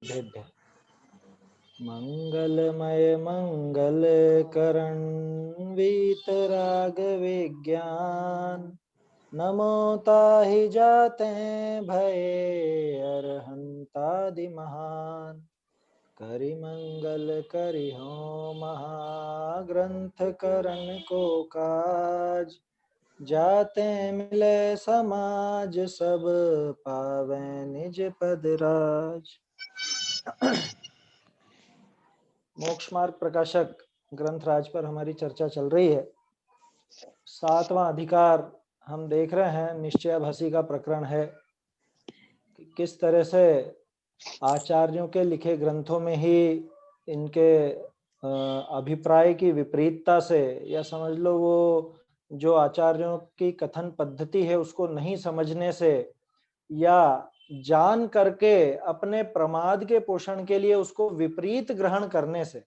भेद्य मंगलमय मंगल करण वीतराग विज्ञान नमो ताहि जाते भये अरहंतादि महान करि मंगल करि हो महाग्रंथ करण को काज जाते मिले समाज सब पावे निज पद राज। मोक्ष मार्ग प्रकाशक ग्रंथराज पर हमारी चर्चा चल रही है। 7वां अधिकार हम देख रहे हैं, निश्चयाभासी का प्रकरण है। किस तरह से आचार्यों के लिखे ग्रंथों में ही इनके अभिप्राय की विपरीतता से, या समझ लो वो जो आचार्यों की कथन पद्धति है उसको नहीं समझने से, या जान करके अपने प्रमाद के पोषण के लिए उसको विपरीत ग्रहण करने से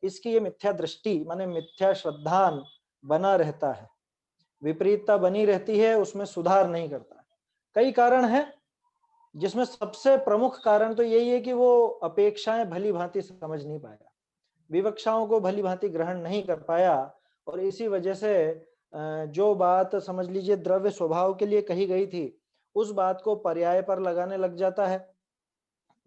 इसकी ये मिथ्या दृष्टि माने मिथ्या श्रद्धान बना रहता है, विपरीतता बनी रहती है, उसमें सुधार नहीं करता है। कई कारण हैं, जिसमें सबसे प्रमुख कारण तो यही है कि वो अपेक्षाएं भली भांति समझ नहीं पाया, विवक्षाओं को भली भांति ग्रहण नहीं कर पाया, और इसी वजह से जो बात समझ लीजिए द्रव्य स्वभाव के लिए कही गई थी उस बात को पर्याय पर लगाने लग जाता है।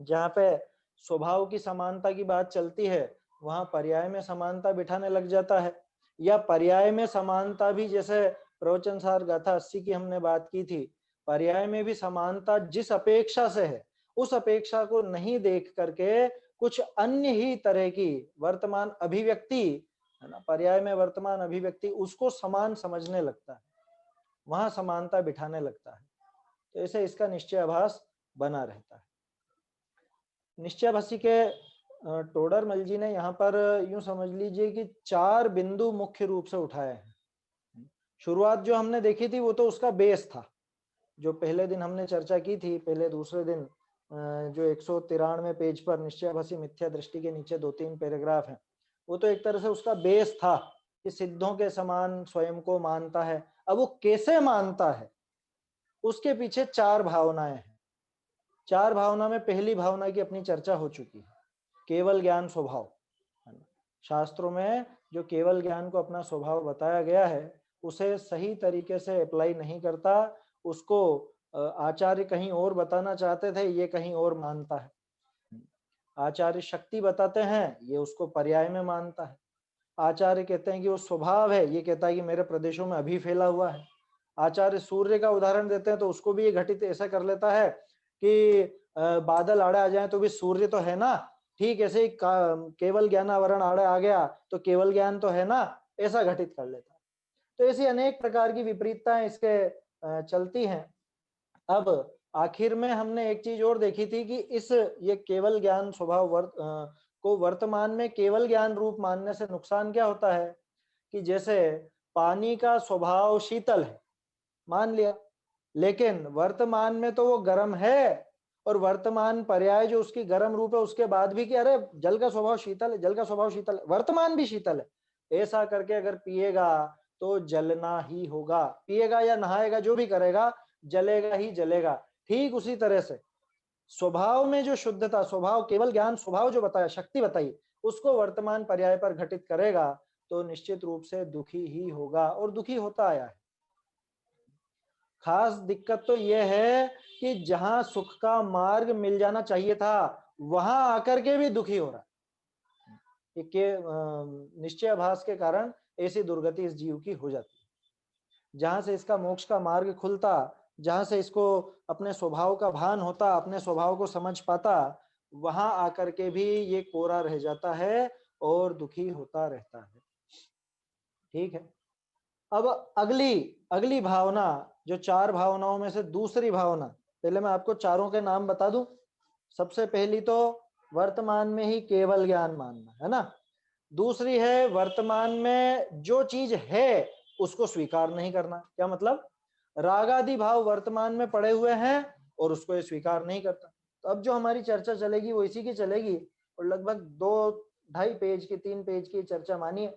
जहाँ पे स्वभाव की समानता की बात चलती है वहां पर्याय में समानता बिठाने लग जाता है, या पर्याय में समानता भी, जैसे प्रवचन सार गाथा 80 की हमने बात की थी, पर्याय में भी समानता जिस अपेक्षा से है उस अपेक्षा को नहीं देख करके कुछ अन्य ही तरह की वर्तमान अभिव्यक्ति है ना, पर्याय में वर्तमान अभिव्यक्ति उसको समान समझने लगता है, वहां समानता बिठाने लगता है। तो ऐसे इसका निश्चयाभास बना रहता है। निश्चयाभासी के टोडरमल जी ने यहाँ पर यूं समझ लीजिए कि 4 बिंदु मुख्य रूप से उठाए हैं। शुरुआत जो हमने देखी थी वो तो उसका बेस था, जो पहले दिन हमने चर्चा की थी, पहले दूसरे दिन जो 193 पेज पर निश्चयाभासी मिथ्या दृष्टि के नीचे 2-3 पैराग्राफ हैं, वो तो एक तरह से उसका बेस था कि सिद्धों के समान स्वयं को मानता है। अब वो कैसे मानता है उसके पीछे 4 भावनाएं हैं। 4 भावना में पहली भावना की अपनी चर्चा हो चुकी है, केवल ज्ञान स्वभाव। शास्त्रों में जो केवल ज्ञान को अपना स्वभाव बताया गया है उसे सही तरीके से अप्लाई नहीं करता, उसको आचार्य कहीं और बताना चाहते थे, ये कहीं और मानता है। आचार्य शक्ति बताते हैं, ये उसको पर्याय में मानता है। आचार्य कहते हैं कि वो स्वभाव है, ये कहता है कि मेरे प्रदेशों में अभी फैला हुआ है। आचार्य सूर्य का उदाहरण देते हैं तो उसको भी ये घटित ऐसा कर लेता है कि बादल आड़े आ जाए तो भी सूर्य तो है ना, ठीक ऐसे ही केवल ज्ञानावरण आड़े आ गया तो केवल ज्ञान तो है ना, ऐसा घटित कर लेता है। तो ऐसी अनेक प्रकार की विपरीतताएं इसके चलती हैं। अब आखिर में हमने एक चीज और देखी थी कि इस ये केवल ज्ञान स्वभाव को वर्तमान में केवल ज्ञान रूप मानने से नुकसान क्या होता है कि जैसे पानी का स्वभाव शीतल है मान लिया, लेकिन वर्तमान में तो वो गर्म है, और वर्तमान पर्याय जो उसकी गर्म रूप है उसके बाद भी कि अरे जल का स्वभाव शीतल है, जल का स्वभाव शीतल है, वर्तमान भी शीतल है, ऐसा करके अगर पिएगा तो जलना ही होगा, पिएगा या नहाएगा जो भी करेगा जलेगा ही जलेगा। ठीक उसी तरह से स्वभाव में जो शुद्धता, स्वभाव केवल ज्ञान स्वभाव जो बताया, शक्ति बताई, उसको वर्तमान पर्याय पर घटित करेगा तो निश्चित रूप से दुखी ही होगा, और दुखी होता आया है। खास दिक्कत तो यह है कि जहां सुख का मार्ग मिल जाना चाहिए था वहां आकर के भी दुखी हो रहा है। के निश्चयाभास के कारण ऐसी दुर्गति इस जीव की हो जाती है। जहां से इसका मोक्ष का मार्ग खुलता, जहां से इसको अपने स्वभाव का भान होता, अपने स्वभाव को समझ पाता, वहां आकर के भी ये कोरा रह जाता है और दुखी होता रहता है। ठीक है। अब अगली अगली भावना, जो 4 भावनाओं में से दूसरी भावना, पहले मैं आपको चारों के नाम बता दूं। सबसे पहली तो वर्तमान में ही केवल ज्ञान मानना है ना। दूसरी है वर्तमान में जो चीज है उसको स्वीकार नहीं करना। क्या मतलब? रागादि भाव वर्तमान में पड़े हुए हैं और उसको ये स्वीकार नहीं करता। तो अब जो हमारी चर्चा चलेगी वो इसी की चलेगी, और लगभग 2-2.5 पेज की 3 पेज की चर्चा मानिए।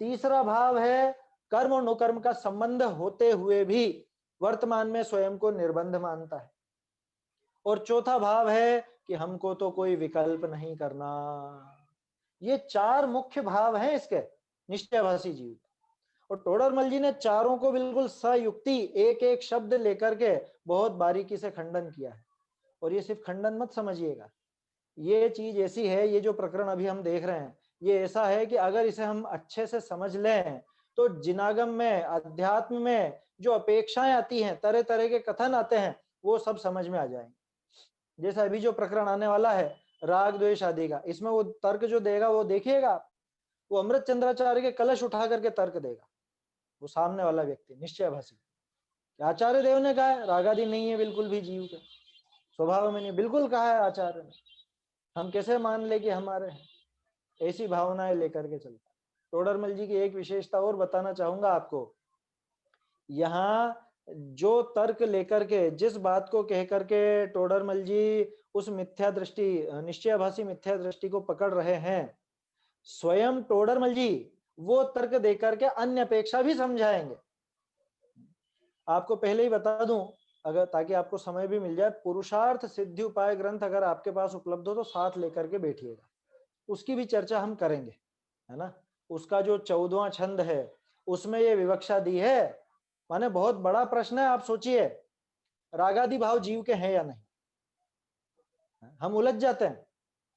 तीसरा भाव है कर्म और नुकर्म का संबंध होते हुए भी वर्तमान में स्वयं को निर्बंध मानता है। और चौथा भाव है कि हमको तो कोई विकल्प नहीं करना। ये चार मुख्य भाव हैं इसके निश्चयाभासी जीव। और टोडरमल जी ने चारों को बिल्कुल सयुक्ति एक एक शब्द लेकर के बहुत बारीकी से खंडन किया है। और ये सिर्फ खंडन मत समझिएगा, ये चीज ऐसी है, ये जो प्रकरण अभी हम देख रहे हैं ये ऐसा है कि अगर इसे हम अच्छे से समझ लें तो जिनागम में, अध्यात्म में जो अपेक्षाएं आती हैं, तरह तरह के कथन आते हैं, वो सब समझ में आ जाएंगे। जैसा अभी जो प्रकरण आने वाला है राग द्वेष आदि का, इसमें वो तर्क जो देगा वो देखिएगा, वो अमृत चंद्राचार्य के कलश उठा करके तर्क देगा, वो सामने वाला व्यक्ति निश्चयभासी। आचार्य देव ने कहा है रागादि नहीं है बिल्कुल भी जीव के स्वभाव में, नहीं बिल्कुल कहा है आचार्य ने, हम कैसे मान ले कि हमारे हैं? ऐसी भावनाएं लेकर के चलता। टोडरमल जी की एक विशेषता और बताना चाहूंगा आपको, यहाँ जो तर्क लेकर के, जिस बात को कह करके टोडरमल जी उस मिथ्या दृष्टि, निश्चयाभासी मिथ्या दृष्टि को पकड़ रहे हैं, स्वयं टोडरमल जी वो तर्क देकर के अन्य अपेक्षा भी समझाएंगे। आपको पहले ही बता दूं, अगर ताकि आपको समय भी मिल जाए, पुरुषार्थ सिद्धि उपाय ग्रंथ अगर आपके पास उपलब्ध हो तो साथ लेकर के बैठिएगा, उसकी भी चर्चा हम करेंगे, है ना। उसका जो 14वां छंद है उसमें ये विवक्षा दी है। माने बहुत बड़ा प्रश्न है, आप सोचिए रागादि भाव जीव के हैं या नहीं, हम उलझ जाते हैं।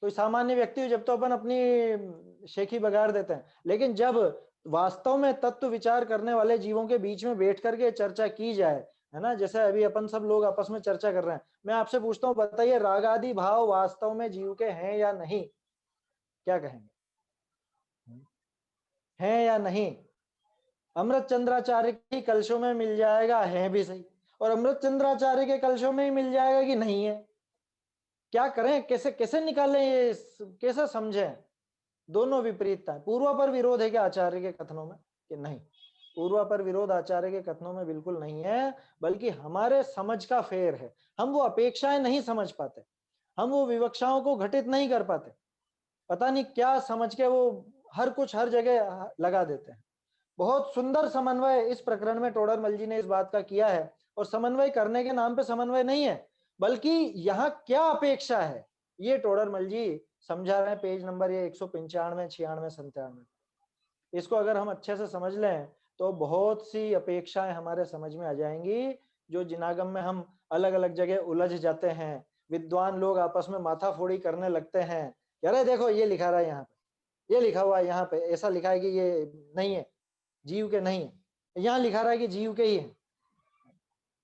कोई सामान्य व्यक्ति जब तो अपन अपनी शेखी बगाड़ देते हैं, लेकिन जब वास्तव में तत्व विचार करने वाले जीवों के बीच में बैठ करके चर्चा की जाए, है ना, जैसे अभी अपन सब लोग आपस में चर्चा कर रहे हैं, मैं आपसे पूछता हूँ बताइए रागादि भाव वास्तव में जीव के हैं या नहीं, क्या कहेंगे, हैं या नहीं? अमृत चंद्राचार्य की कलशों में मिल जाएगा, है भी सही, और अमृत चंद्राचार्य के कलशों में ही मिल जाएगा कि नहीं है। क्या करें, कैसे कैसे निकालें ये, कैसे समझें? दोनों विपरीतता है। पूर्वा पर विरोध है क्या आचार्य के कथनों में कि नहीं? पूर्वा पर विरोध आचार्य के कथनों में बिल्कुल नहीं है, बल्कि हमारे समझ का फेर है। हम वो अपेक्षाएं नहीं समझ पाते, हम वो विवक्षाओं को घटित नहीं कर पाते, पता नहीं क्या समझ के वो हर कुछ हर जगह लगा देते हैं। बहुत सुंदर समन्वय इस प्रकरण में टोडरमल जी ने इस बात का किया है। और समन्वय करने के नाम पे समन्वय नहीं है, बल्कि यहाँ क्या अपेक्षा है ये टोडरमल जी समझा रहे हैं। पेज नंबर ये 195, 96, 97, इसको अगर हम अच्छे से समझ लें तो बहुत सी अपेक्षाएं हमारे समझ में आ जाएंगी, जो जिनागम में हम अलग अलग जगह उलझ जाते हैं। विद्वान लोग आपस में माथाफोड़ी करने लगते हैं, अरे देखो ये लिखा रहा है यहाँ पे, ये लिखा हुआ है यहाँ पे, ऐसा लिखा है कि ये नहीं है, जीव के नहीं है, यहाँ लिखा रहा है कि जीव के ही है।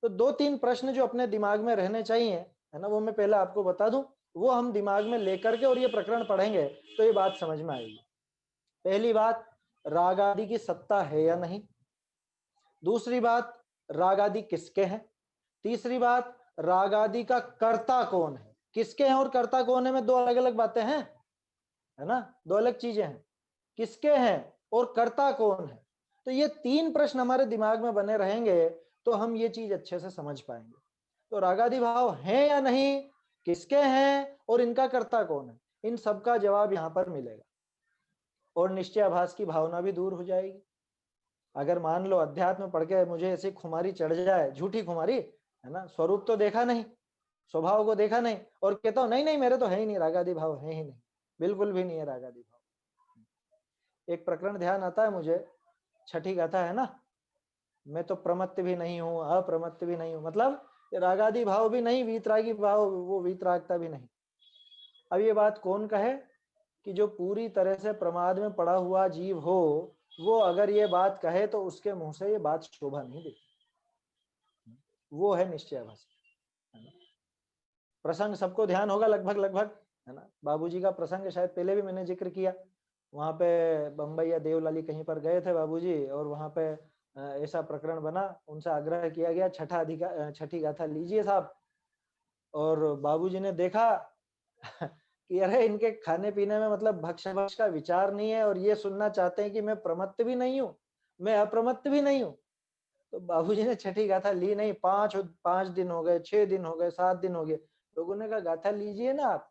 तो दो तीन प्रश्न जो अपने दिमाग में रहने चाहिए, है ना, वो मैं पहले आपको बता दूं, वो हम दिमाग में लेकर के और ये प्रकरण पढ़ेंगे तो ये बात समझ में आएगी। पहली बात, राग आदि की सत्ता है या नहीं। दूसरी बात, राग आदि किसके हैं। तीसरी बात, राग आदि का कर्ता कौन है। किसके हैं और कर्ता कौन है में दो अलग अलग बातें हैं, है ना, दो अलग चीजें हैं, किसके हैं और कर्ता कौन है। तो ये तीन प्रश्न हमारे दिमाग में बने रहेंगे तो हम ये चीज अच्छे से समझ पाएंगे। तो रागादि भाव हैं या नहीं, किसके हैं और इनका कर्ता कौन है, इन सबका जवाब यहाँ पर मिलेगा और निश्चयाभास की भावना भी दूर हो जाएगी। अगर मान लो अध्यात्म पढ़ के मुझे ऐसी खुमारी चढ़ जाए, झूठी खुमारी, है ना, स्वरूप तो देखा नहीं, स्वभाव को देखा नहीं, और कहता हूं नहीं नहीं मेरे तो है ही नहीं, रागादि भाव है ही नहीं, बिल्कुल भी नहीं है रागादि भाव। एक प्रकरण ध्यान आता है मुझे, छठी गाथा है ना, मैं तो प्रमत्त भी नहीं हूं, अप्रमत्त भी नहीं हूं, मतलब रागादि भाव भी नहीं, वीतरागी भाव, वो वीतरागता भी नहीं। अब ये बात कौन कहे कि जो पूरी तरह से प्रमाद में पड़ा हुआ जीव हो, वो अगर ये बात कहे तो उसके मुंह से ये बात शोभा नहीं देती, वो है निश्चयाभास। प्रसंग सबको ध्यान होगा लगभग लगभग, है ना। बाबूजी का प्रसंग शायद पहले भी मैंने जिक्र किया, वहां पे बम्बई या देवलाली कहीं पर गए थे बाबूजी, और वहां पे ऐसा प्रकरण बना, उनसे आग्रह किया गया छठी गाथा लीजिए साहब। और बाबूजी ने देखा कि अरे इनके खाने पीने में मतलब भक्ष्य भक्ष का विचार नहीं है, और ये सुनना चाहते हैं कि मैं प्रमत्त भी नहीं हूँ, मैं अप्रमत्त भी नहीं हूँ। तो बाबूजी ने छठी गाथा ली नहीं, 5 दिन हो गए, 6 दिन हो गए, 7 दिन हो गए, लोगों ने कहा गाथा लीजिए ना आप।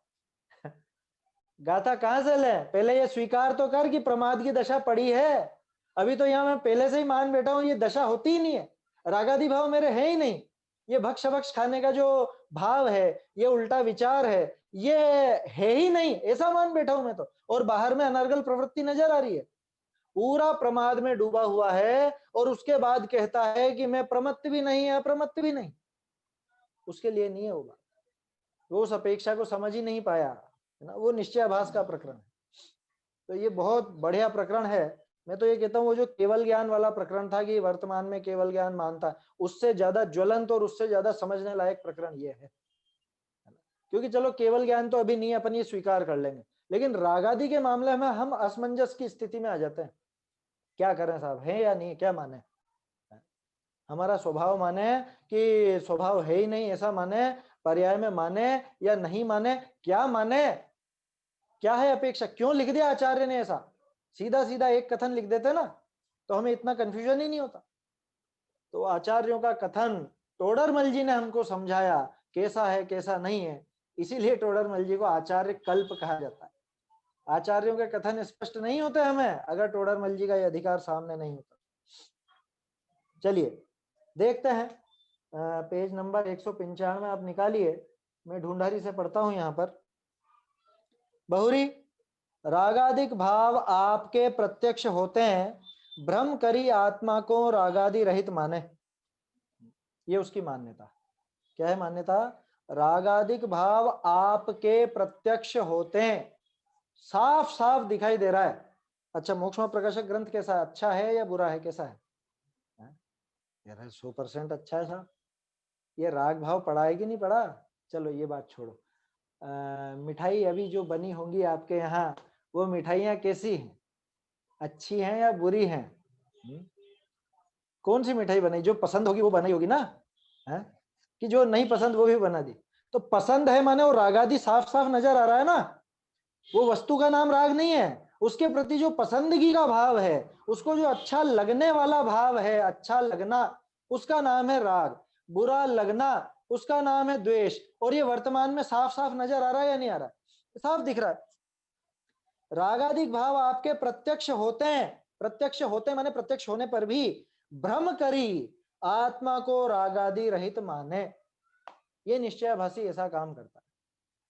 गाथा कहाँ से ले, पहले ये स्वीकार तो कर कि प्रमाद की दशा पड़ी है। अभी तो यहाँ मैं पहले से ही मान बैठा हूं ये दशा होती ही नहीं है, रागादि भाव मेरे है ही नहीं, ये भक्ष भक्ष खाने का जो भाव है, ये उल्टा विचार है, ये है ही नहीं, ऐसा मान बैठा हूं मैं तो। और बाहर में अनर्गल प्रवृत्ति नजर आ रही है, पूरा प्रमाद में डूबा हुआ है, और उसके बाद कहता है कि मैं प्रमत्त भी नहीं है अप्रमत्त भी नहीं। उसके लिए नहीं होगा, वो उस अपेक्षा को समझ ही नहीं पाया, है ना। वो निश्चयाभास का प्रकरण है। तो ये बहुत बढ़िया प्रकरण है। मैं तो ये कहता हूँ वो जो केवल ज्ञान वाला प्रकरण था कि वर्तमान में केवल ज्ञान मानता, उससे ज्यादा ज्वलंत और उससे ज्यादा समझने लायक प्रकरण ये है। क्योंकि चलो केवल ज्ञान तो अभी नहीं, अपन ये स्वीकार कर लेंगे, लेकिन रागादि के मामले में हम असमंजस की स्थिति में आ जाते हैं। क्या करें साहब, है या नहीं, क्या माने? हमारा स्वभाव माने कि स्वभाव है ही नहीं ऐसा माने, पर्याय में माने या नहीं माने, क्या माने? क्या है अपेक्षा? क्यों लिख दिया आचार्य ने ऐसा? सीधा सीधा एक कथन लिख देते ना, तो हमें इतना कंफ्यूजन ही नहीं होता। तो आचार्यों का कथन टोडरमल जी ने हमको समझाया कैसा है कैसा नहीं है, इसीलिए टोडरमल जी को आचार्य कल्प कहा जाता है। आचार्यों के कथन स्पष्ट नहीं होते हमें अगर टोडरमल जी का ये अधिकार सामने नहीं होता। चलिए देखते हैं, पेज नंबर 195 आप निकालिए, मैं ढूंढारी से पढ़ता हूं यहाँ पर। बहुरी, रागादिक भाव आपके प्रत्यक्ष होते हैं, भ्रम करी आत्मा को रागादि रहित माने। ये उसकी मान्यता। क्या है मान्यता? रागादिक भाव आपके प्रत्यक्ष होते हैं, साफ साफ दिखाई दे रहा है। अच्छा, मोक्ष प्रकाशक ग्रंथ कैसा है? अच्छा है या बुरा है, कैसा है? यार 100% अच्छा है साहब। ये राग भाव पढ़ा है कि नहीं पढ़ा? चलो ये बात छोड़ो। मिठाई अभी जो बनी होंगी आपके यहाँ, वो मिठाइयाँ कैसी हैं? अच्छी हैं या बुरी हैं? कौन सी मिठाई बनाई? जो पसंद होगी वो बनाई होगी ना, है? कि जो नहीं पसंद वो भी बना दी? तो पसंद है माने वो रागादि साफ साफ नजर आ रहा है ना, वो वस्तु का नाम राग नहीं है, उसके प्रति जो पसंदगी का भाव है, उसको जो अच्छा लगने वाला भाव है, अच्छा लगना, उसका नाम है राग। बुरा लगना, उसका नाम है द्वेष। और ये वर्तमान में साफ साफ नजर आ रहा है या नहीं आ रहा है? साफ दिख रहा है। रागादिक भाव आपके प्रत्यक्ष होते हैं, प्रत्यक्ष होते माने प्रत्यक्ष होने पर भी भ्रम करी आत्मा को रागादि रहित माने। ये निश्चयाभासी ऐसा काम करता है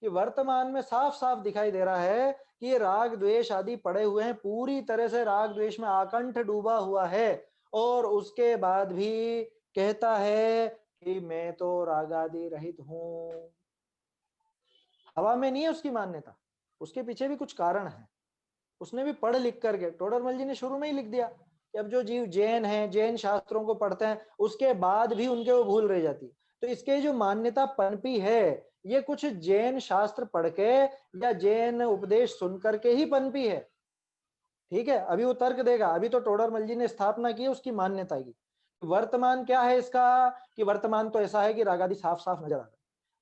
कि वर्तमान में साफ साफ दिखाई दे रहा है कि ये राग द्वेष आदि पड़े हुए हैं, पूरी तरह से राग द्वेष में आकंठ डूबा हुआ है, और उसके बाद भी कहता है कि मैं तो रागादि रहित हूं। हवा में नहीं है उसकी मान्यता, उसके पीछे भी कुछ कारण है। उसने भी पढ़ लिख करके, टोडरमल जी ने शुरू में ही लिख दिया कि अब जो जीव जैन हैं, जैन शास्त्रों को पढ़ते हैं, उसके बाद भी उनके वो भूल रह जाती है। तो इसके जो मान्यता पनपी है, ये कुछ जैन शास्त्र पढ़ के या जैन उपदेश सुन करके ही पनपी है। ठीक है, अभी वो तर्क देगा। अभी तो टोडरमल जी ने स्थापना की है उसकी मान्यता की। वर्तमान क्या है इसका? कि वर्तमान तो ऐसा है कि रागादि साफ साफ नजर आ रहा है,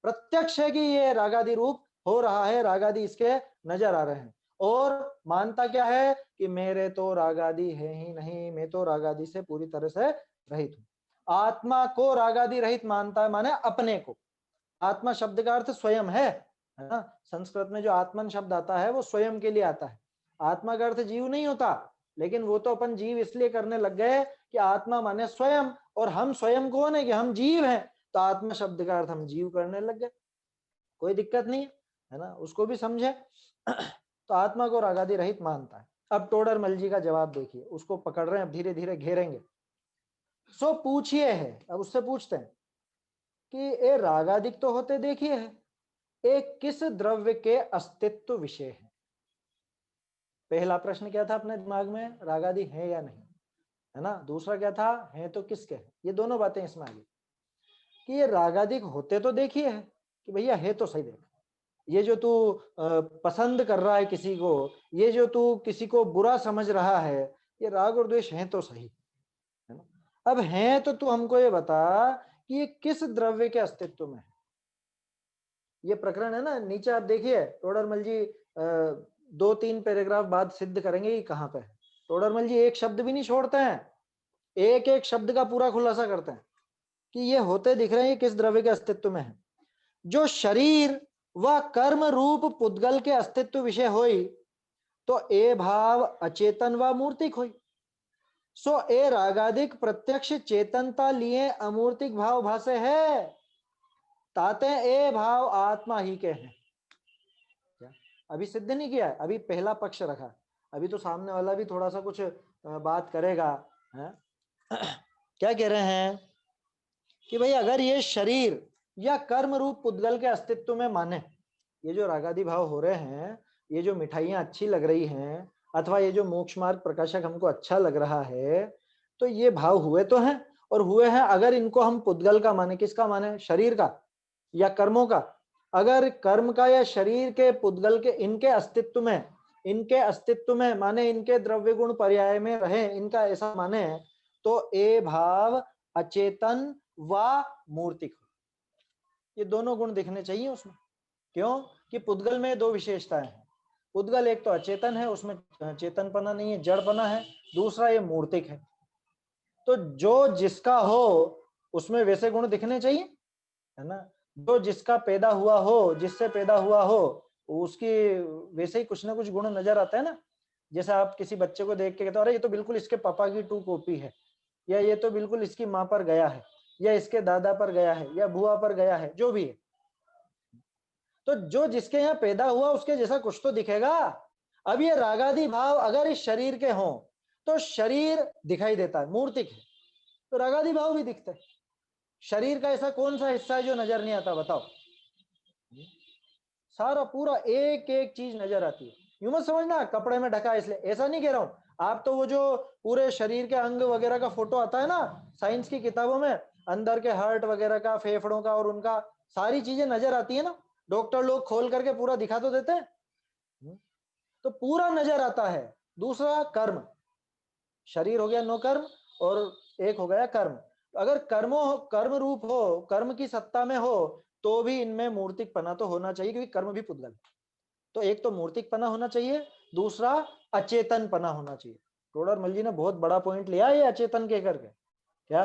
प्रत्यक्ष है कि ये रागादि रूप हो रहा है, रागादि इसके नजर आ रहे हैं। और मानता क्या है कि मेरे तो रागादि है ही नहीं, मैं तो रागादि से पूरी तरह से रहित हूं। आत्मा को रागादि रहित मानता है, माने अपने को। आत्मा शब्द का अर्थ स्वयं है ना। संस्कृत में जो आत्मन शब्द आता है वो स्वयं के लिए आता है। आत्मा का अर्थ जीव नहीं होता, लेकिन वो तो अपन जीव इसलिए करने लग गए कि आत्मा माने स्वयं, और हम स्वयं कौन है? कि हम जीव हैं, तो आत्मा शब्द का अर्थ हम जीव करने लग गए। कोई दिक्कत नहीं है ना, उसको भी समझे। तो आत्मा को रागादि रहित मानता है। अब टोडरमल जी का जवाब देखिए, उसको पकड़ रहे हैं, अब धीरे धीरे घेरेंगे। सो पूछिए है, अब उससे पूछते हैं कि ये रागादिक तो होते देखिए है, एक किस द्रव्य के अस्तित्व विषय है? पहला प्रश्न क्या था अपने दिमाग में? रागादि है या नहीं, है ना। दूसरा क्या था? है तो किसके है? ये दोनों बातें इसमें आ गई कि ये रागादिक होते तो देखिए है, कि भैया है तो सही देख। ये जो तू पसंद कर रहा है किसी को, ये जो तू किसी को बुरा समझ रहा है, ये राग और द्वेष है तो सही, है ना। अब है तो तू हमको ये बता कि ये किस द्रव्य के अस्तित्व में है। ये प्रकरण है ना, नीचे आप देखिए टोडरमल जी 2-3 पैराग्राफ बाद सिद्ध करेंगे कि कहाँ पे है। टोडरमल जी एक शब्द भी नहीं छोड़ते हैं, एक एक शब्द का पूरा खुलासा करते हैं कि ये होते दिख रहे हैं, ये किस द्रव्य के अस्तित्व में है। जो शरीर व कर्म रूप पुद्गल के अस्तित्व विषय होई, तो ए भाव अचेतन व मूर्तिक होई। सो ए रागादिक प्रत्यक्ष चेतनता लिए अमूर्तिक भाव भासे है, ताते ए भाव आत्मा ही के हैं। क्या अभी सिद्ध नहीं किया है, अभी पहला पक्ष रखा, अभी तो सामने वाला भी थोड़ा सा कुछ बात करेगा है? क्या कह रहे हैं कि भाई अगर ये शरीर या कर्म रूप पुद्गल के अस्तित्व में माने, ये जो रागादि भाव हो रहे हैं, ये जो मिठाइयां अच्छी लग रही हैं, अथवा ये जो मोक्ष मार्ग प्रकाशक हमको अच्छा लग रहा है, तो ये भाव हुए तो हैं, और हुए हैं अगर इनको हम पुद्गल का माने, किसका माने, शरीर का या कर्मों का। अगर कर्म का या शरीर के पुद्गल के इनके अस्तित्व में माने, इनके द्रव्य गुण पर्याय में रहे, इनका ऐसा माने, तो ए भाव अचेतन व मूर्तिक, ये दोनों गुण दिखने चाहिए उसमें। क्यों कि पुद्गल में दो विशेषताएं हैं। पुद्गल एक तो अचेतन है, उसमें चेतनपना नहीं है, जड़पना है। दूसरा ये मूर्तिक है। तो जो जिसका हो उसमें वैसे गुण दिखने चाहिए, है ना। जो जिसका पैदा हुआ हो, जिससे पैदा हुआ हो, उसकी वैसे ही कुछ ना कुछ गुण नजर आता है ना। जैसे आप किसी बच्चे को देख के कहते हो अरे ये तो बिल्कुल इसके पापा की टू कॉपी है, या ये तो बिल्कुल इसकी माँ पर गया है, या इसके दादा पर गया है, या बुआ पर गया है, जो भी है। तो जो जिसके यहाँ पैदा हुआ उसके जैसा कुछ तो दिखेगा। अब ये रागादि भाव अगर इस शरीर के हों तो शरीर दिखाई देता है, मूर्तिक है, तो रागादि भाव भी दिखते हैं। शरीर का ऐसा कौन सा हिस्सा है जो नजर नहीं आता, बताओ। सारा पूरा एक एक चीज नजर आती है। यूं मत समझना कपड़े में ढका इसलिए, ऐसा नहीं कह रहा हूं। आप तो वो जो पूरे शरीर के अंग वगैरह का फोटो आता है ना साइंस की किताबों में, अंदर के हार्ट वगैरह का, फेफड़ों का, और उनका सारी चीजें नजर आती है ना। डॉक्टर लोग खोल करके पूरा दिखा तो देते हैं, तो पूरा नजर आता है। दूसरा कर्म, शरीर हो गया नो कर्म, और एक हो गया कर्म। अगर कर्म रूप हो, कर्म की सत्ता में हो, तो भी इनमें मूर्तिक पना तो होना चाहिए, क्योंकि कर्म भी पुद्गल। तो एक तो मूर्तिक पना होना चाहिए, दूसरा अचेतन पना होना चाहिए। टोडरमल जी ने बहुत बड़ा पॉइंट लिया ये अचेतन के करके। क्या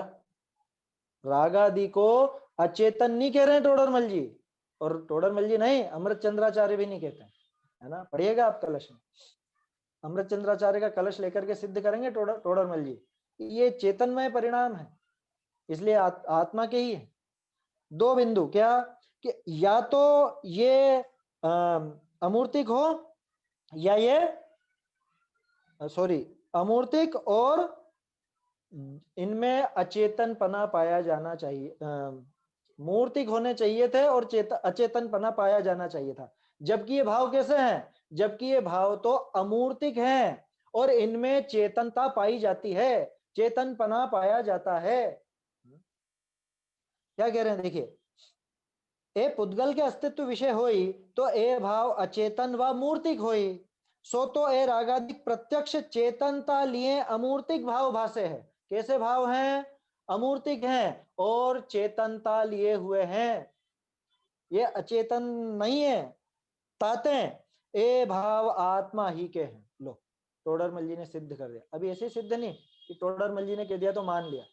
रागादि को अचेतन नहीं कह रहे हैं टोडरमल जी, और टोडरमल जी नहीं, अमृत चंद्राचार्य भी नहीं कहते हैं, है ना। पढ़िएगा आप कलश में, अमृत चंद्राचार्य का कलश लेकर के सिद्ध करेंगे टोडरमल जी, ये चेतनमय परिणाम है, इसलिए आत्मा के ही है। दो बिंदु क्या कि या तो ये अमूर्तिक हो, या ये अमूर्तिक और इनमें अचेतन पना पाया जाना चाहिए। मूर्तिक होने चाहिए थे और अचेतन पना पाया जाना चाहिए था। जबकि ये भाव कैसे हैं, जबकि ये भाव तो अमूर्तिक हैं और इनमें चेतनता पाई जाती है, चेतन पना पाया जाता है। क्या कह रहे हैं देखिए, ए पुद्गल के अस्तित्व विषय होई तो ए भाव अचेतन व मूर्तिक होई, सो तो ए रागादिक प्रत्यक्ष चेतनता लिए अमूर्तिक भाव भासे है। कैसे भाव हैं, अमूर्तिक हैं और चेतनता लिए हुए हैं, ये अचेतन नहीं है। ताते ए भाव आत्मा ही के हैं। लो टोडरमल जी ने सिद्ध कर दिया। अभी ऐसे सिद्ध नहीं कि टोडरमल जी ने कह दिया तो मान लिया,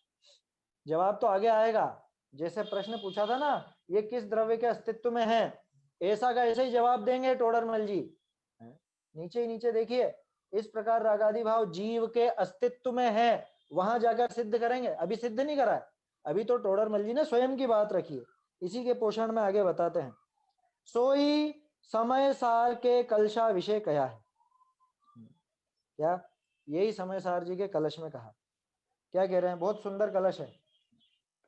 जवाब तो आगे आएगा। जैसे प्रश्न पूछा था ना, ये किस द्रव्य के अस्तित्व में है, ऐसा का ऐसे ही जवाब देंगे टोडरमल जी। नीचे ही नीचे देखिए, इस प्रकार रागादि भाव जीव के अस्तित्व में है, वहां जाकर सिद्ध करेंगे। अभी सिद्ध नहीं करा है, अभी तो टोडरमल जी ने स्वयं की बात रखी है, इसी के पोषण में आगे बताते हैं। सोई समय सार के कलशा विषय कहा है। क्या यही समय सार जी के कलश में कहा। क्या कह रहे हैं, बहुत सुंदर कलश है।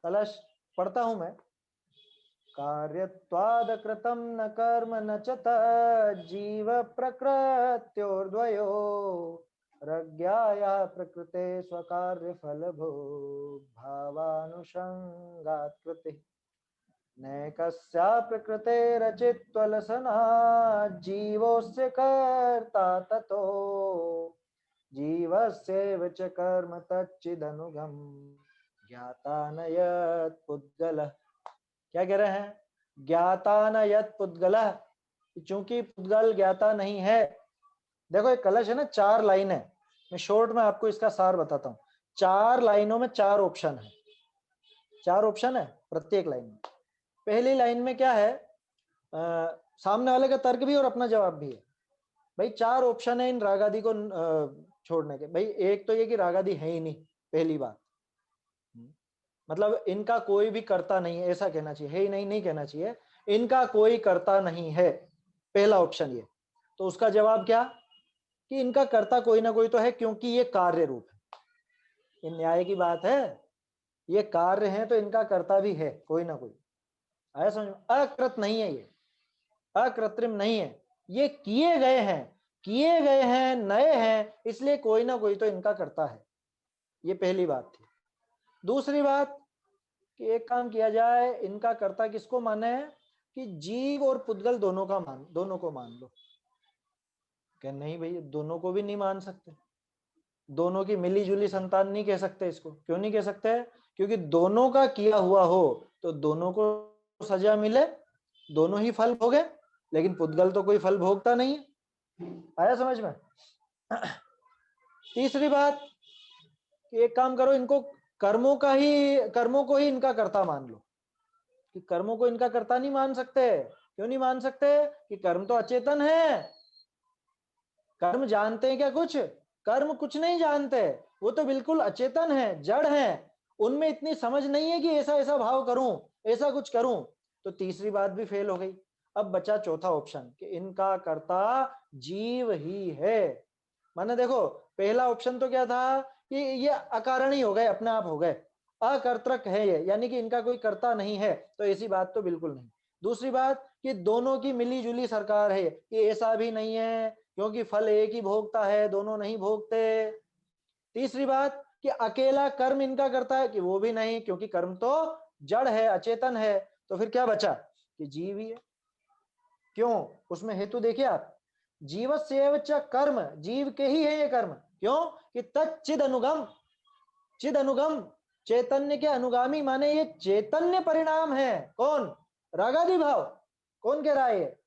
कलश पढ़ता हूं मैं। कार्यत्वाद कृतम न कर्म न च जीव प्रकृत्योर्द्वयो रज्ञाया प्रकृते स्वकार्य फल भो भावानुषंगात् कृति नैकस्या प्रकृते रचित्वलसना जीवोस्य कर्ता ततो जीवस्यैव च कर्म तच्चिदनुगम ज्ञाता न यत् पुद्गलः। क्या कह रहे हैं, ज्ञाता न यत् पुद्गलः, चूंकि पुद्गल ज्ञाता नहीं है। देखो एक कलश है ना, 4 लाइन है, मैं शॉर्ट में आपको इसका सार बताता हूँ। 4 लाइनों में 4 ऑप्शन है, 4 ऑप्शन है प्रत्येक लाइन में। पहली लाइन में क्या है, सामने वाले का तर्क भी और अपना जवाब भी है। भाई 4 ऑप्शन है इन रागादि को छोड़ने के। भाई एक तो ये कि रागादि है ही नहीं, पहली बात, मतलब इनका कोई भी कर्ता नहीं है, ऐसा कहना चाहिए, है ही नहीं, नहीं कहना चाहिए, इनका कोई कर्ता नहीं है, पहला ऑप्शन ये। तो उसका जवाब क्या कि इनका कर्ता कोई ना कोई तो है, क्योंकि ये कार्य रूप है, ये न्याय की बात है, ये कार्य है तो इनका कर्ता भी है कोई ना कोई। आया समझ में? अकृत नहीं है, ये अकृत्रिम नहीं है, ये किए गए हैं, किए गए हैं, नए हैं, इसलिए कोई ना कोई तो इनका कर्ता है। ये पहली बात थी। दूसरी बात कि एक काम किया जाए, इनका कर्ता किसको माने कि जीव और पुद्गल दोनों को मान लो। क्या नहीं भाई, दोनों को भी नहीं मान सकते, दोनों की मिली जुली संतान नहीं कह सकते इसको। क्यों नहीं कह सकते? क्योंकि दोनों का किया हुआ हो तो दोनों को सजा मिले, दोनों ही फल भोगे, लेकिन पुद्गल तो कोई फल भोगता नहीं है। आया समझ में? तीसरी बात कि एक काम करो, इनको कर्मों को ही इनका कर्ता मान लो, कि कर्मों को इनका कर्ता नहीं मान सकते। क्यों नहीं मान सकते? कि कर्म तो अचेतन है, कर्म जानते हैं क्या कुछ? कर्म कुछ नहीं जानते, वो तो बिल्कुल अचेतन है, जड़ है, उनमें इतनी समझ नहीं है कि ऐसा ऐसा भाव करूं, ऐसा कुछ करूं। तो तीसरी बात भी फेल हो गई। अब बचा चौथा ऑप्शन कि इनका कर्ता जीव ही है। माने देखो, पहला ऑप्शन तो क्या था कि ये अकारण ही हो गए, अपने आप हो गए, अकर्तृक है ये, यानी कि इनका कोई कर्ता नहीं है, तो ऐसी बात तो बिल्कुल नहीं। दूसरी बात कि दोनों की मिली जुली सरकार है, कि ऐसा भी नहीं है, क्योंकि फल एक ही भोगता है, दोनों नहीं भोगते। तीसरी बात कि अकेला कर्म इनका करता है, कि वो भी नहीं, क्योंकि कर्म तो जड़ है, अचेतन है। तो फिर क्या बचा कि जीव ही है। क्यों? उसमें हेतु देखिए आप, जीवस्यैव च कर्म, जीव के ही है ये कर्म। क्यों? कि तच्चिद अनुगम, चिद अनुगम, चैतन्य के अनुगामी, माने ये चैतन्य परिणाम है। कौन? रागादि भाव। कौन कह रहा है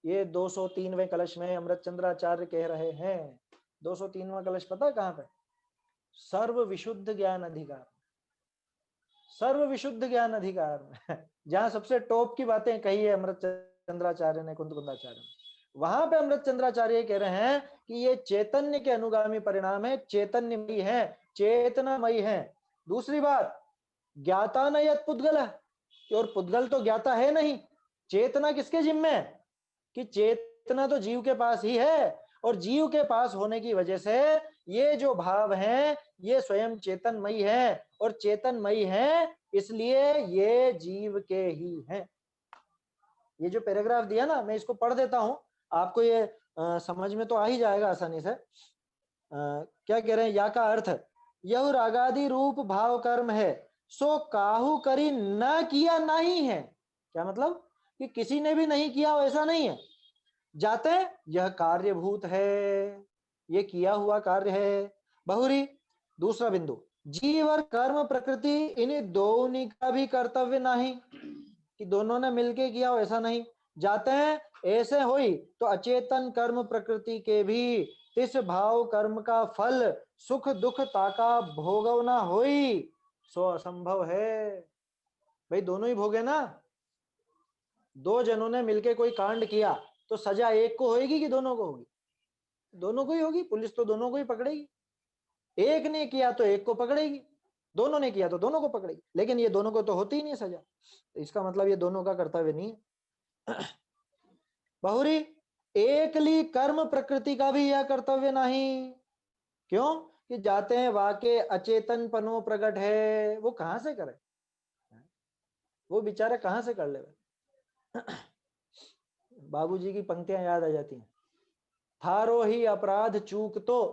ये 203वें कलश में अमृत चंद्राचार्य कह रहे हैं। 203वां कलश पता कहां पे? सर्व विशुद्ध ज्ञान अधिकार, सर्व विशुद्ध ज्ञान अधिकार में जहां सबसे टॉप की बातें कही है अमृत चंद्राचार्य ने, कुंद कुंदाचार्य ने, वहां पे अमृत चंद्राचार्य कह रहे हैं कि ये चैतन्य के अनुगामी परिणाम है, चैतन्यमयी है, चेतनामयी है। दूसरी बात, ज्ञाता न यत पुद्गल, और पुद्गल तो ज्ञाता है नहीं, चेतना किसके जिम्मे है? कि चेतना तो जीव के पास ही है, और जीव के पास होने की वजह से ये जो भाव हैं ये स्वयं चेतनमयी है, और चेतनमयी है इसलिए ये जीव के ही हैं। ये जो पैराग्राफ दिया ना, मैं इसको पढ़ देता हूं, आपको ये समझ में तो आ ही जाएगा आसानी से। क्या कह रहे हैं? या का अर्थ, यह रागादि रूप भाव कर्म है, सो काहू करी न किया नहीं है। क्या मतलब? कि किसी ने भी नहीं किया हो ऐसा नहीं है, जाते यह कार्यभूत है, ये किया हुआ कार्य है। बहुरी दूसरा बिंदु, जीव और कर्म प्रकृति इन्हीं दोनों का भी कर्तव्य नहीं, कि दोनों ने मिलके किया हो ऐसा नहीं। जाते हैं ऐसे होई तो अचेतन कर्म प्रकृति के भी तिस भाव कर्म का फल सुख दुख ताका भोगवना होई, सो असंभव है। भाई दोनों ही भोगे ना, दो जनों ने मिलके कोई कांड किया तो सजा एक को होगी कि दोनों को होगी? दोनों को ही होगी, पुलिस तो दोनों को ही पकड़ेगी। एक ने किया तो एक को पकड़ेगी, दोनों ने किया तो दोनों को पकड़ेगी, लेकिन ये दोनों को तो होती ही नहीं सजा, तो इसका मतलब ये दोनों का कर्तव्य नहीं है। बहुरी एकली कर्म प्रकृति का भी यह कर्तव्य नहीं। क्यों? कि जाते हैं वाके अचेतन पनो प्रकट है, वो कहां से करे, वो बेचारे कहां से कर ले। बाबूजी की पंक्तियां याद आ जाती हैं, थारो ही अपराध चूक तो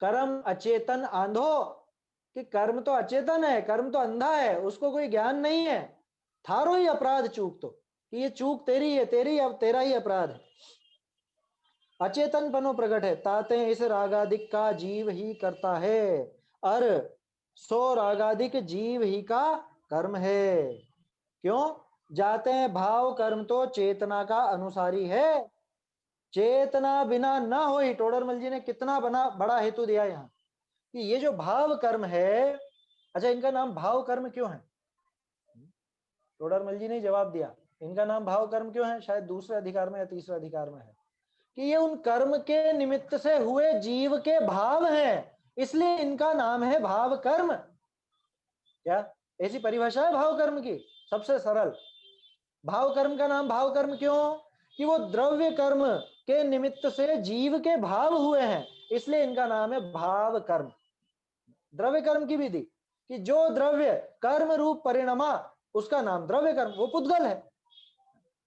कर्म अचेतन आंधो, कि कर्म तो अचेतन है, कर्म तो अंधा है, उसको कोई ज्ञान नहीं है। थारो ही अपराध चूक तो, कि ये चूक तेरी है, तेरा ही अपराध है। अचेतन पनो प्रकट है, ताते इस रागादिक का जीव ही करता है, और सो रागादिक जीव ही का कर्म है। क्यों? जाते हैं भाव कर्म तो चेतना का अनुसारी है, चेतना बिना न हो ही। टोडरमल जी ने कितना बड़ा हेतु दिया यहाँ, कि ये जो भाव कर्म है, अच्छा इनका नाम भाव कर्म क्यों है? टोडरमल जी ने जवाब दिया, इनका नाम भाव कर्म क्यों है, शायद दूसरे अधिकार में या तीसरे अधिकार में है, कि ये उन कर्म के निमित्त से हुए जीव के भाव हैं, इसलिए इनका नाम है भाव कर्म। क्या ऐसी परिभाषा है भाव कर्म की? सबसे सरल। भाव कर्म का नाम भाव कर्म क्यों? कि वो द्रव्य कर्म के निमित्त से जीव के भाव हुए हैं, इसलिए इनका नाम है भाव कर्म। द्रव्य कर्म की विधि कि जो द्रव्य कर्म रूप परिणमा, उसका नाम द्रव्य कर्म, वो पुद्गल है।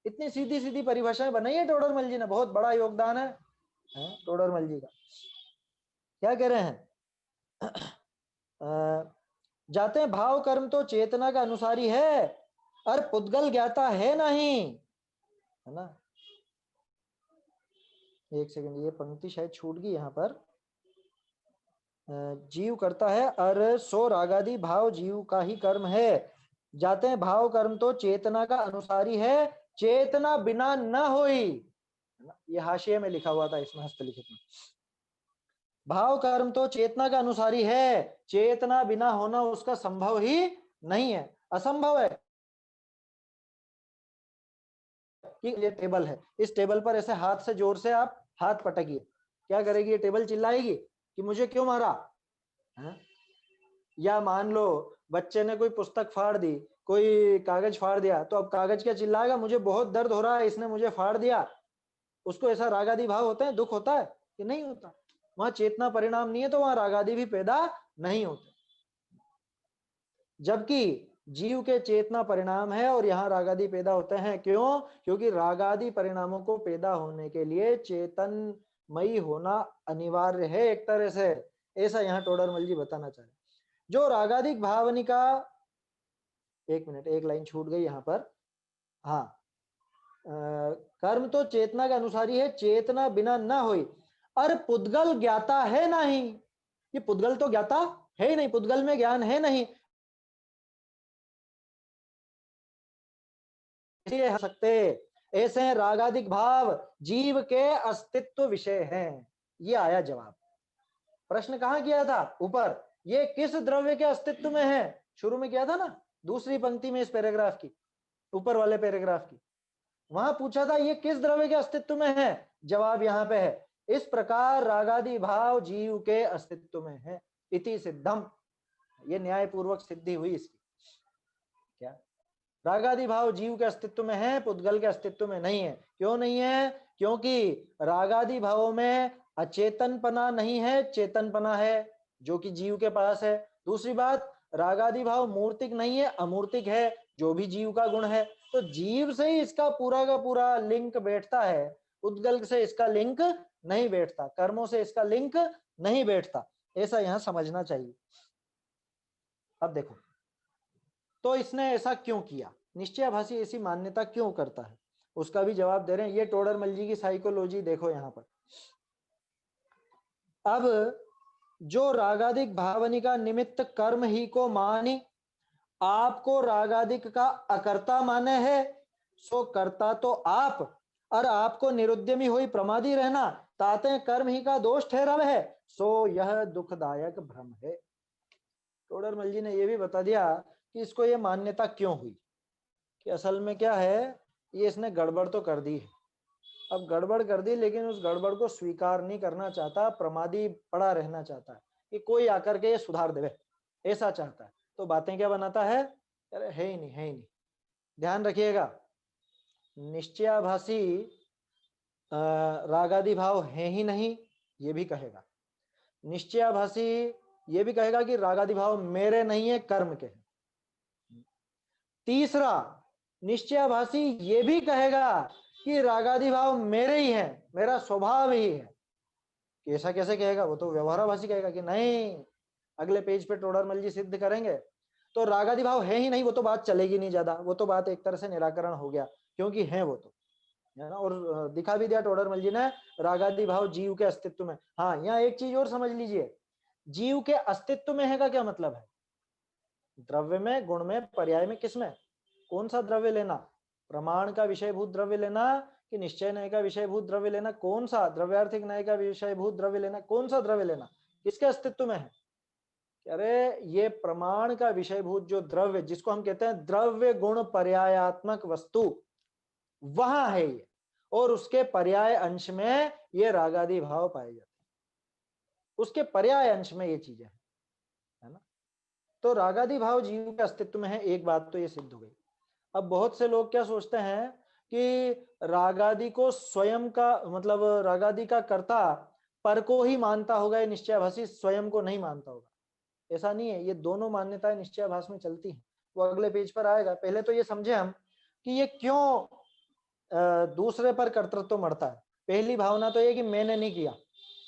इतनी सीधी सीधी परिभाषाएं बनाई है टोडरमल जी ने, बहुत बड़ा योगदान है टोडरमल जी का। क्या कह रहे हैं? जाते हैं भाव कर्म तो चेतना का अनुसारी है, और पुद्गल ज्ञाता है नहीं, है ना। एक सेकंड, ये पंक्ति शायद छूट गई यहाँ पर। जीव करता है और सो रागादि भाव जीव का ही कर्म है। जाते हैं भाव कर्म तो चेतना का अनुसारी है, चेतना बिना न होई। ये हाशिए में लिखा हुआ था इसमें हस्तलिखित में। भाव कर्म तो चेतना का अनुसारी है, चेतना बिना होना उसका संभव ही नहीं है, असंभव है। कि ये टेबल है, इस टेबल पर ऐसे हाथ से जोर से आप हाथ पटकिए, क्या करेगी ये टेबल? चिल्लाएगी कि मुझे क्यों मारा है? या मान लो बच्चे ने कोई पुस्तक फाड़ दी, कोई कागज फाड़ दिया, तो अब कागज क्या चिल्लाएगा? मुझे बहुत दर्द हो रहा है, इसने मुझे फाड़ दिया। उसको ऐसा रागादि भाव होता है, दुख होता है कि नहीं होता? वहां चेतना परिणाम नहीं है, तो वहां रागादि भी पैदा नहीं होते। जबकि जीव के चेतना परिणाम है और यहाँ रागादि पैदा होते हैं। क्यों? क्योंकि रागादि परिणामों को पैदा होने के लिए चेतनमयी होना अनिवार्य है एक तरह से, ऐसा यहाँ टोडरमल जी बताना चाह रहे। जो रागादिक भावनिका, एक मिनट, एक लाइन छूट गई यहाँ पर। हाँ, कर्म तो चेतना के अनुसारी है, चेतना बिना न होई, और पुद्गल ज्ञाता है नहीं। ये पुद्गल तो ज्ञाता है ही नहीं, पुद्गल में ज्ञान है नहीं, इसलिए सकते ऐसे रागादिक भाव जीव के अस्तित्व विषय हैं। ये आया जवाब। प्रश्न कहाँ किया था? ऊपर, ये किस द्रव्य के अस्तित्व में है? शुरू में किया था ना, दूसरी पंक्ति में इस पैराग्राफ की, ऊपर वाले पैराग्राफ की, वहां पूछा था ये किस द्रव्य के अस्तित्व में है? जवाब यहाँ पे है, इस प्रकार रागादि भाव जीव के अस्तित्व में है। इति सिद्धम, ये न्यायपूर्वक सिद्धि हुई इसकी। क्या रागादि भाव जीव के अस्तित्व में है, पुद्गल के अस्तित्व में नहीं है? क्यों नहीं है? क्योंकि रागादि भावों में अचेतनपना नहीं है, चेतनपना है, जो कि जीव के पास है। दूसरी बात, रागादि भाव मूर्तिक नहीं है, अमूर्तिक है, जो भी जीव का गुण है। तो जीव से ही इसका पूरा का पूरा लिंक बैठता है, पुद्गल से इसका लिंक नहीं बैठता, कर्मों से इसका लिंक नहीं बैठता, ऐसा यहां समझना चाहिए। अब देखो, तो इसने ऐसा क्यों किया? निश्चयाभासी ऐसी मान्यता क्यों करता है? उसका भी जवाब दे रहे हैं। ये टोडरमल जी की साइकोलॉजी देखो यहां पर। अब जो रागादिक भावनिका निमित्त कर्म ही को मानी, आपको रागादिक का अकर्ता माने है, सो कर्ता तो आप, और आपको निरुद्यमी हुई प्रमादी रहना ताते कर्म ही का दोष ठहराव है, सो यह दुखदायक भ्रम है। टोडरमल जी ने यह भी बता दिया कि इसको ये मान्यता क्यों हुई, कि असल में क्या है, ये इसने गड़बड़ तो कर दी है। अब गड़बड़ कर दी, लेकिन उस गड़बड़ को स्वीकार नहीं करना चाहता, प्रमादी पड़ा रहना चाहता है कि कोई आकर के ये सुधार देवे, ऐसा चाहता है। तो बातें क्या बनाता है? अरे है ही नहीं, है ही नहीं। ध्यान रखिएगा, निश्चयाभासी रागादि भाव है ही नहीं, ये भी कहेगा। निश्चयाभासी ये भी कहेगा कि रागादि भाव मेरे नहीं है, कर्म के हैं। तीसरा, निश्चयाभासी ये भी कहेगा कि रागादि भाव मेरे ही है, मेरा स्वभाव ही है। कि ऐसा कैसे कहेगा? वो तो व्यवहाराभासी कहेगा कि नहीं, अगले पेज पे टोडरमल जी सिद्ध करेंगे। तो रागादि भाव है ही नहीं, वो तो बात चलेगी नहीं ज्यादा, वो तो बात एक तरह से निराकरण हो गया, क्योंकि है वो तो, है ना। और दिखा भी दिया टोडरमल जी ने, रागादि भाव जीव के अस्तित्व में। हाँ, यहाँ एक चीज और समझ लीजिए, जीव के अस्तित्व में है का क्या मतलब है? द्रव्य में, गुण में, पर्याय में, किसमें? कौन सा द्रव्य लेना? प्रमाण का विषयभूत द्रव्य लेना कि निश्चय न्याय का विषयभूत द्रव्य लेना? कौन सा? द्रव्यार्थिक न्याय का विषयभूत द्रव्य लेना? कौन सा द्रव्य लेना? किसके अस्तित्व में है? अरे ये प्रमाण का विषयभूत जो द्रव्य, जिसको हम कहते हैं द्रव्य गुण पर्यायात्मक वस्तु, वहां है ये, और उसके पर्याय अंश में ये रागादि भाव पाए जाते हैं। उसके पर्याय अंश में ये चीजें है ना। तो रागादि भाव जीव के अस्तित्व में है, एक बात तो ये सिद्ध हो गई। अब बहुत से लोग क्या सोचते हैं कि रागादि को स्वयं का मतलब रागादि का कर्ता पर को ही मानता होगा, ये निश्चयाभासी स्वयं को नहीं मानता होगा। ऐसा नहीं है, ये दोनों मान्यताएं निश्चयाभास में चलती हैं। वो अगले पेज पर आएगा। पहले तो ये समझे हम कि ये क्यों दूसरे पर कर्तृत्व मढ़ता है। पहली भावना तो ये कि मैंने नहीं किया,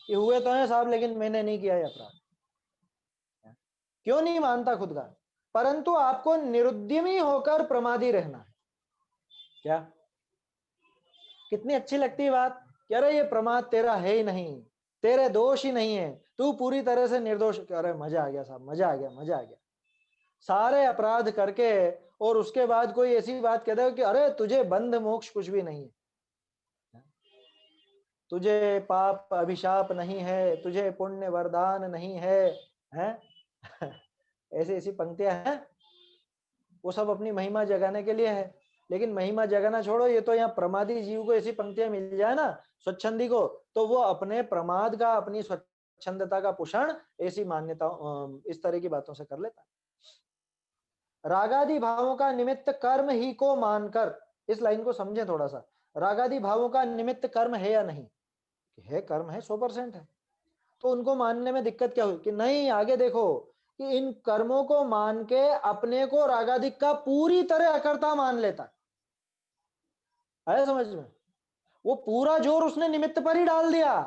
ये हुए तो है साहब लेकिन मैंने नहीं किया ये अपराध। क्यों नहीं मानता खुद का? परंतु आपको निरुद्यमी होकर प्रमादी रहना है। क्या कितनी अच्छी लगती है बात कि अरे ये प्रमाद तेरा है ही नहीं, तेरे दोष ही नहीं है, तू पूरी तरह से निर्दोष। अरे मजा आ गया साहब, मजा आ गया, मजा आ गया। सारे अपराध करके और उसके बाद कोई ऐसी बात कहता है कि अरे तुझे बंध मोक्ष कुछ भी नहीं है, तुझे पाप अभिशाप नहीं है, तुझे पुण्य वरदान नहीं है, हैं? ऐसी ऐसी पंक्तियां हैं। वो सब अपनी महिमा जगाने के लिए है। लेकिन महिमा जगाना छोड़ो, ये तो यहाँ प्रमादी जीव को ऐसी पंक्तियां मिल जाए ना स्वच्छंदी को, तो वो अपने प्रमाद का, अपनी स्वच्छंदता का पोषण ऐसी मान्यता इस तरह की बातों से कर लेता है। रागादि भावों का निमित्त कर्म ही को मानकर, इस लाइन को समझें थोड़ा सा। रागादि भावों का निमित्त कर्म है या नहीं? है, कर्म है, 100% है। तो उनको मानने में दिक्कत क्या हुई कि नहीं, आगे देखो कि इन कर्मों को मान के अपने को रागादिक का पूरी तरह अकर्ता मान लेता है। आया समझ में? वो पूरा जोर उसने निमित्त पर ही डाल दिया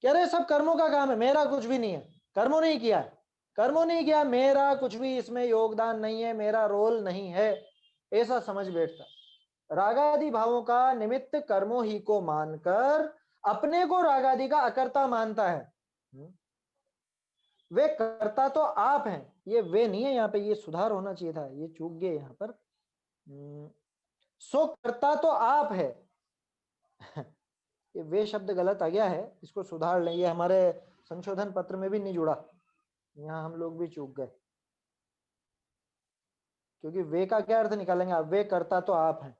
कि अरे सब कर्मों का काम है, मेरा कुछ भी नहीं है, कर्मों नहीं किया है, कर्मों नहीं किया, मेरा कुछ भी इसमें योगदान नहीं है, मेरा रोल नहीं है, ऐसा समझ बैठता। रागादि भावों का निमित्त कर्मों ही को मानकर अपने को रागादि का अकर्ता मानता है। वे कर्ता तो आप हैं, ये वे नहीं है, यहाँ पे ये सुधार होना चाहिए था, ये चूक गए यहाँ पर। सो कर्ता तो आप है। ये वे शब्द गलत आ गया है, इसको सुधार लें, ये हमारे संशोधन पत्र में भी नहीं जुड़ा, यहाँ हम लोग भी चूक गए। क्योंकि वे का क्या अर्थ निकालेंगे आप? वे कर्ता तो आप हैं।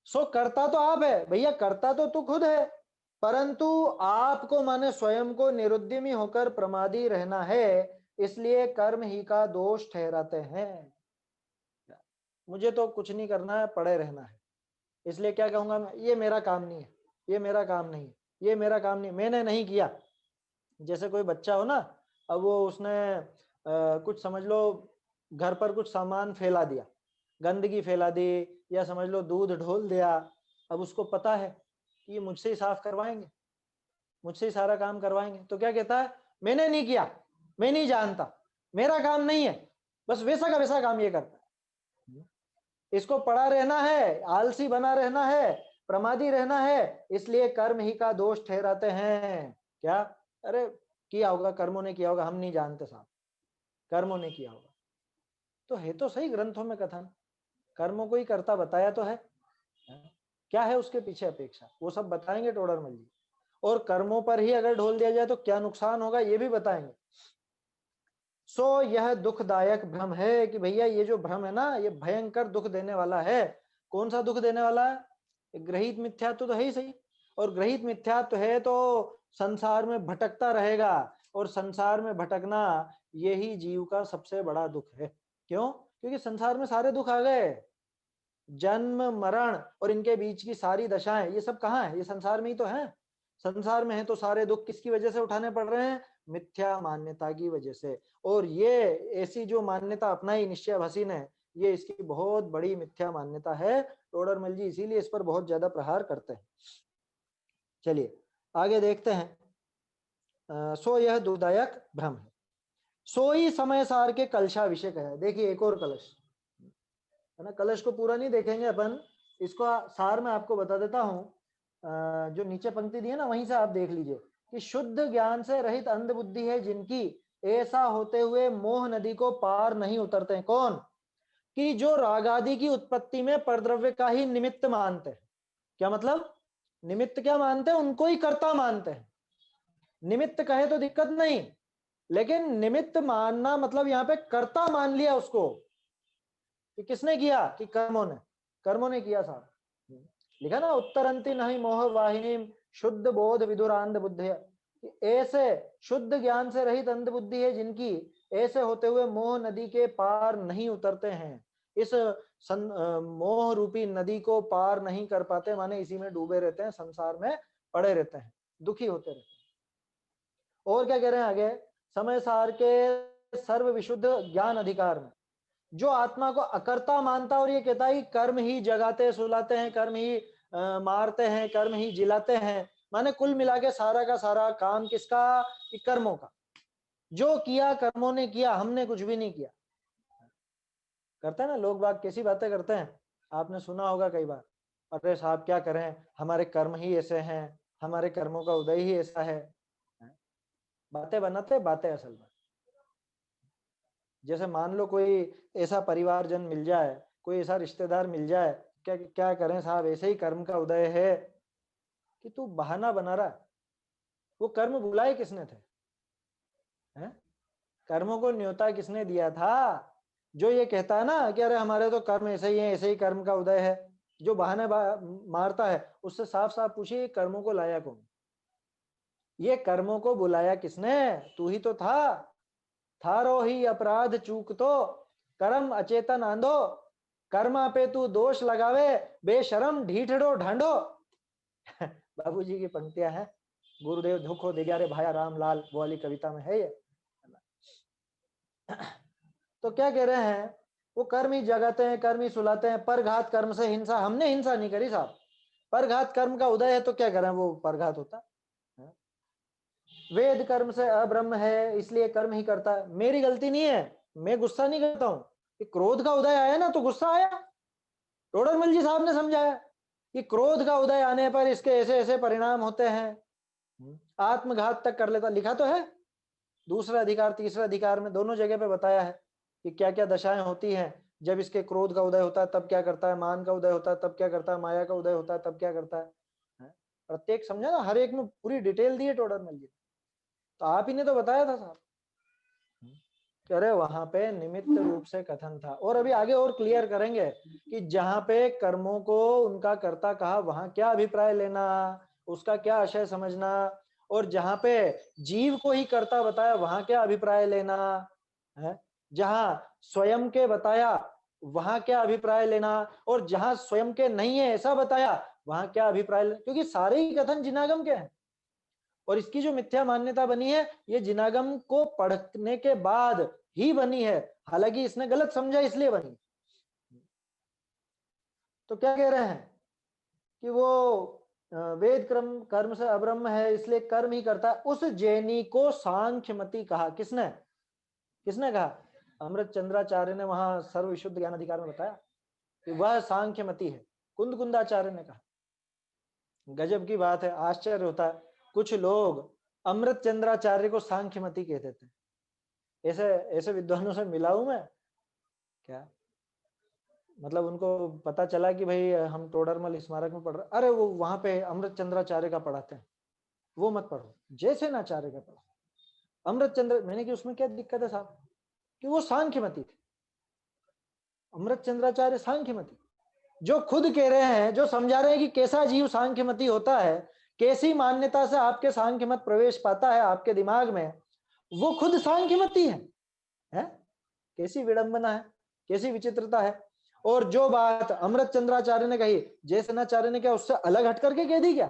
सो कर्ता तो आप है भैया, कर्ता तो तू खुद है, परंतु आपको माने स्वयं को निरुद्यमी होकर प्रमादी रहना है, इसलिए कर्म ही का दोष ठहराते हैं। मुझे तो कुछ नहीं करना है, पड़े रहना है, इसलिए क्या कहूंगा मैं, ये मेरा काम नहीं है, ये मेरा काम नहीं है, ये मेरा काम नहीं, मैंने नहीं किया। जैसे कोई बच्चा हो ना, अब वो उसने कुछ समझ लो घर पर कुछ सामान फैला दिया, गंदगी फैला दी, या समझ लो दूध ढोल दिया। अब उसको पता है कि ये मुझसे ही साफ करवाएंगे, मुझसे ही सारा काम करवाएंगे, तो क्या कहता है, मैंने नहीं किया, मैं नहीं जानता, मेरा काम नहीं है, बस वैसा का वैसा काम ये करता है। इसको पड़ा रहना है, आलसी बना रहना है, प्रमादी रहना है, इसलिए कर्म ही का दोष ठहराते हैं। क्या? अरे किया होगा, कर्मों ने किया होगा, हम नहीं जानते साहब, कर्मों ने किया होगा। तो है तो सही ग्रंथों में कथन, कर्मों को ही करता बताया तो है, क्या है उसके पीछे अपेक्षा, वो सब बताएंगे टोडर मल जी। और कर्मों पर ही अगर ढोल दिया जाए तो क्या नुकसान होगा, ये भी बताएंगे। सो यह दुखदायक भ्रम है कि भैया ये जो भ्रम है ना, ये भयंकर दुख देने वाला है। कौन सा दुख देने वाला है? ग्रहित मिथ्यात्व तो है ही सही, और ग्रहित मिथ्यात्व है तो संसार में भटकता रहेगा, और संसार में भटकना यही जीव का सबसे बड़ा दुख है। क्यों? क्योंकि संसार में सारे दुख आ गए, जन्म मरण और इनके बीच की सारी दशाएं, ये सब कहाँ है? ये संसार में ही तो है। संसार में है तो सारे दुख किसकी वजह से उठाने पड़ रहे हैं? मिथ्या मान्यता की वजह से। और ये ऐसी जो मान्यता अपनाई निश्चयाभासी ने, ये इसकी बहुत बड़ी मिथ्या मान्यता है। टोडरमल जी इसीलिए इस पर बहुत ज्यादा प्रहार करते हैं। चलिए आगे देखते हैं। सो यह दुखदायक भ्रम है, सोई समय सार के कलशा विषय है। देखिए एक और कलश है ना, कलश को पूरा नहीं देखेंगे अपन, इसको सार में आपको बता देता हूं। जो नीचे पंक्ति दी है ना, वहीं से आप देख लीजिए कि शुद्ध ज्ञान से रहित अंध बुद्धि है जिनकी, ऐसा होते हुए मोह नदी को पार नहीं उतरते। कौन? कि जो रागादि की उत्पत्ति में परद्रव्य का ही निमित्त मानते हैं। क्या मतलब? निमित्त क्या मानते हैं? उनको ही कर्ता मानते हैं। निमित्त कहे तो दिक्कत नहीं, लेकिन निमित्त मानना मतलब यहाँ पे कर्ता मान लिया उसको, कि किसने किया? कि कर्मों ने, कर्मों ने किया साहब। लिखा ना, उत्तरंती नहीं मोह वाहिनी शुद्ध बोध विदुरांध बुद्धि। कि ऐसे शुद्ध ज्ञान से रहित अंधबुद्धि है जिनकी ऐसे होते हुए मोह नदी के पार नहीं उतरते हैं। इस मोह रूपी नदी को पार नहीं कर पाते, माने इसी में डूबे रहते हैं, संसार में पड़े रहते हैं, दुखी होते रहते हैं। और क्या कह रहे हैं आगे, समय सार के सर्व विशुद्ध ज्ञान अधिकार में जो आत्मा को अकर्ता मानता और ये कहता है कि कर्म ही जगाते सुलाते हैं, कर्म ही मारते हैं, कर्म ही जिलाते हैं, माने कुल मिला के सारा का सारा काम किसका, कि कर्मों का। जो किया कर्मों ने किया, हमने कुछ भी नहीं किया। करते हैं ना लोग बाग, कैसी बातें करते हैं, आपने सुना होगा कई बार, अरे साहब क्या करें, हमारे कर्म ही ऐसे हैं, हमारे कर्मों का उदय ही ऐसा है। बातें बनाते, बातें असल में। जैसे मान लो कोई ऐसा परिवारजन मिल जाए, कोई ऐसा रिश्तेदार मिल जाए, क्या क्या करें साहब, ऐसे ही कर्म का उदय है, कि तू बहाना बना रहा है। वो कर्म बुलाए किसने थे, हैं? कर्मों को न्योता किसने दिया था? जो ये कहता है ना कि अरे हमारे तो कर्म ऐसे ही है, ऐसे ही कर्म का उदय है, जो बहाने मारता है, उससे साफ साफ पूछिए कर्मों को लाया कौन? ये कर्मों को बुलाया किसने? तू ही तो था रो ही अपराध चूक तो कर्म अचेतन आंधो, कर्मा पे तू दोष लगावे बेशरम ढीठड़ो ढांडो। बाबूजी की पंक्तियां हैं, गुरुदेव धोखो दे गया रे भाया रामलाल, वो वाली कविता में है ये। तो क्या कह रहे हैं, वो कर्म ही जगाते हैं, कर्म ही सुलाते हैं, परघात कर्म से हिंसा, हमने हिंसा नहीं करी साहब। परघात कर्म का उदय है तो क्या करें, वो परघात होता है। वेद कर्म से अब्रह्म है इसलिए कर्म ही करता है, मेरी गलती नहीं है, मैं गुस्सा नहीं करता हूं कि क्रोध का उदय आया ना तो गुस्सा आया। टोडरमल जी साहब ने समझाया कि क्रोध का उदय आने पर इसके ऐसे ऐसे परिणाम होते हैं, आत्मघात तक कर लेता, लिखा तो है दूसरा अधिकार तीसरा अधिकार में, दोनों जगह पे बताया है कि क्या क्या दशाएं होती हैं जब इसके क्रोध का उदय होता है तब क्या करता है, मान का उदय होता है तब क्या करता है, माया का उदय होता है तब क्या करता है? प्रत्येक समझा ना, हर एक में पूरी डिटेल दी है टोडरमल जी। तो आप ही ने तो बताया था साहब, अरे वहां पे निमित्त रूप से कथन था। और अभी आगे और क्लियर करेंगे कि जहां पे कर्मों को उनका कर्ता कहा, वहां क्या अभिप्राय लेना, उसका क्या आशय समझना, और जहां पे जीव को ही कर्ता बताया वहां क्या अभिप्राय लेना है, जहां स्वयं के बताया वहां क्या अभिप्राय लेना, और जहां स्वयं के नहीं है ऐसा बताया वहां क्या अभिप्राय लेना, क्योंकि सारे ही कथन जिनागम के हैं। और इसकी जो मिथ्या मान्यता बनी है ये जिनागम को पढ़ने के बाद ही बनी है, हालांकि इसने गलत समझा इसलिए बनी। तो क्या कह रहे हैं कि वो वेद कर्म कर्म से अब्रह्म है इसलिए कर्म ही करता है, उस जैनी को सांख्यमति कहा। किसने किसने कहा? अमृत चंद्राचार्य ने वहां सर्व विशुद्ध ज्ञान अधिकार में बताया कि वह सांख्यमति है। कुंद कुंदाचार्य ने कहा। गजब की बात है, आश्चर्य होता है, कुछ लोग अमृत चंद्राचार्य को सांख्यमति कहते थे। ऐसे ऐसे विद्वानों से मिला हूं मैं क्या, मतलब उनको पता चला कि भाई हम टोडरमल स्मारक में पढ़ रहे, अरे वो वहां पे अमृत चंद्राचार्य का पढ़ाते हैं, वो मत पढ़ो, जयसेनाचार्य का पढ़ो। अमृत चंद्र, मैंने कि उसमें क्या दिक्कत है साहब, कि वो सांख्यमति थे। अमृत चंद्राचार्य सांख्यमति, जो खुद कह रहे हैं, जो समझा रहे हैं कि कैसा जीव सांख्यमति होता है, कैसी मान्यता से आपके सांख्यमत प्रवेश पाता है आपके दिमाग में, वो खुद सांख्यमति है? कैसी विडंबना है, कैसी विचित्रता है। और जो बात अमृत चंद्राचार्य ने कही, जयसेनाचार्य ने क्या उससे अलग हट करके कह दी क्या?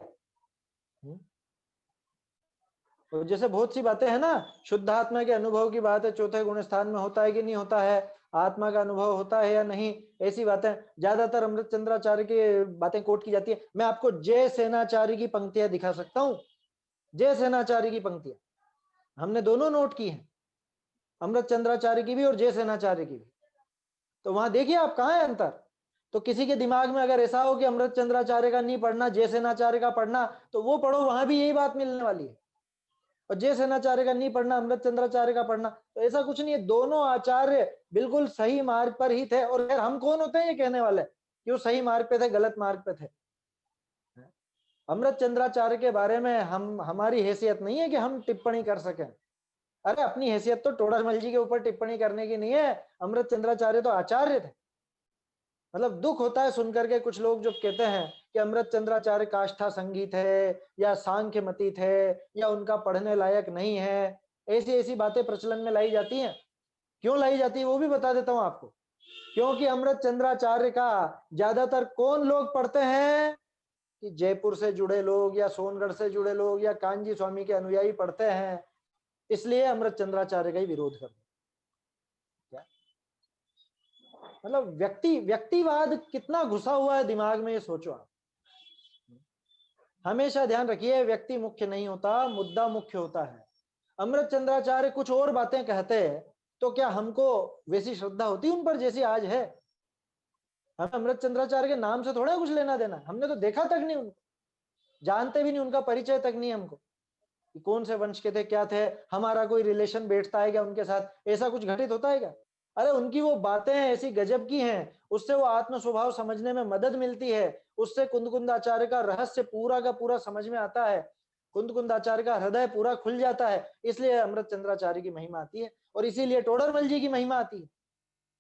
तो जैसे बहुत सी बातें हैं ना, शुद्ध आत्मा के अनुभव की बात है, चौथे गुण स्थान में होता है कि नहीं होता है, आत्मा का अनुभव होता है या नहीं, ऐसी बातें ज्यादातर अमृत चंद्राचार्य की बातें कोट की जाती है। मैं आपको जय सेनाचार्य की पंक्तियां दिखा सकता हूँ, जय सेनाचार्य की पंक्तियां हमने दोनों नोट की हैं, अमृत चंद्राचार्य की भी और जय सेनाचार्य की भी। तो वहां देखिए आप कहाँ है अंतर। तो किसी के दिमाग में अगर ऐसा हो कि अमृत चंद्राचार्य का नहीं पढ़ना, जय सेनाचार्य का पढ़ना, तो वो पढ़ो, वहां भी यही बात मिलने वाली है। और जय सेनाचार्य का नहीं पढ़ना, अमृत चंद्राचार्य का पढ़ना, तो ऐसा कुछ नहीं है, दोनों आचार्य बिल्कुल सही मार्ग पर ही थे। और फिर हम कौन होते हैं ये कहने वाले कि वो सही मार्ग पे थे, गलत मार्ग पे थे? अमृत चंद्राचार्य के बारे में हमारी हैसियत नहीं है कि हम टिप्पणी कर सकें। अरे अपनी हैसियत तो टोडरमल जी के ऊपर टिप्पणी करने की नहीं है, अमृत चंद्राचार्य तो आचार्य थे। मतलब दुख होता है सुनकर के कुछ लोग जो कहते हैं कि कि अमृत चंद्राचार्य काष्ठा संगी थे या सांख्य मती थे या उनका पढ़ने लायक नहीं है, ऐसी ऐसी बातें प्रचलन में लाई जाती हैं। क्यों लाई जाती है वो भी बता देता हूं आपको। क्योंकि अमृत चंद्राचार्य का ज्यादातर कौन लोग पढ़ते हैं कि जयपुर से जुड़े लोग या सोनगढ़ से जुड़े लोग या कांजी स्वामी के अनुयायी पढ़ते हैं, इसलिए अमृत चंद्राचार्य का ही विरोध करते हैं। क्या मतलब व्यक्तिवाद कितना घुसा हुआ है दिमाग में, ये सोचो आप। हमेशा ध्यान रखिए, व्यक्ति मुख्य नहीं होता, मुद्दा मुख्य होता है। अमृत चंद्राचार्य कुछ और बातें कहते हैं तो क्या हमको वैसी श्रद्धा होती उन पर जैसी आज है? हम अमृत चंद्राचार्य के नाम से थोड़ा कुछ लेना देना, हमने तो देखा तक नहीं उनको, जानते भी नहीं, उनका परिचय तक नहीं हमको कि कौन से वंश के थे, क्या थे, हमारा कोई रिलेशन बैठता है क्या उनके साथ, ऐसा कुछ घटित होता है क्या? अरे उनकी वो बातें ऐसी गजब की हैं, उससे वो आत्म स्वभाव समझने में मदद मिलती है, उससे कुंदकुंदाचार्य का रहस्य पूरा का पूरा समझ में आता है, कुंदकुंदाचार्य का हृदय पूरा खुल जाता है, इसलिए अमृत चंद्राचार्य की महिमा आती है। और इसीलिए टोडरमल जी की महिमा आती है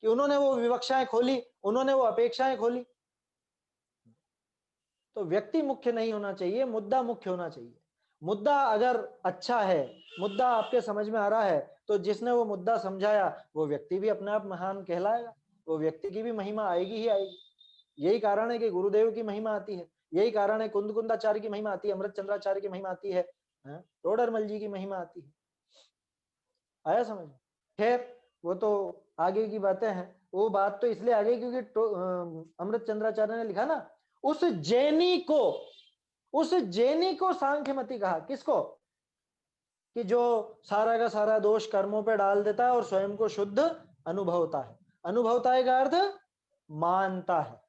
कि उन्होंने वो विवक्षाएं खोली, उन्होंने वो अपेक्षाएं खोली। तो व्यक्ति मुख्य नहीं होना चाहिए, मुद्दा मुख्य होना चाहिए। मुद्दा अगर अच्छा है, मुद्दा आपके समझ में आ रहा है, तो जिसने वो मुद्दा समझाया वो व्यक्ति भी अपने आप महान कहलाएगा, वो व्यक्ति की भी महिमा आएगी ही आएगी। यही कारण है कि गुरुदेव की महिमा आती है, यही कारण है कुंदकुंदाचार्य की महिमा आती है, अमृत चंद्राचार्य की महिमा आती है, टोडरमल जी की महिमा आती है। आया समझ? खैर वो तो आगे की बातें हैं, वो बात तो इसलिए आ गई क्योंकि अमृत चंद्राचार्य ने लिखा ना, उस जैनी को सांख्यमती कहा। किसको? कि जो सारा का सारा दोष कर्मों पे डाल देता है और स्वयं को शुद्ध अनुभवता है। अनुभवता है का अर्थ मानता है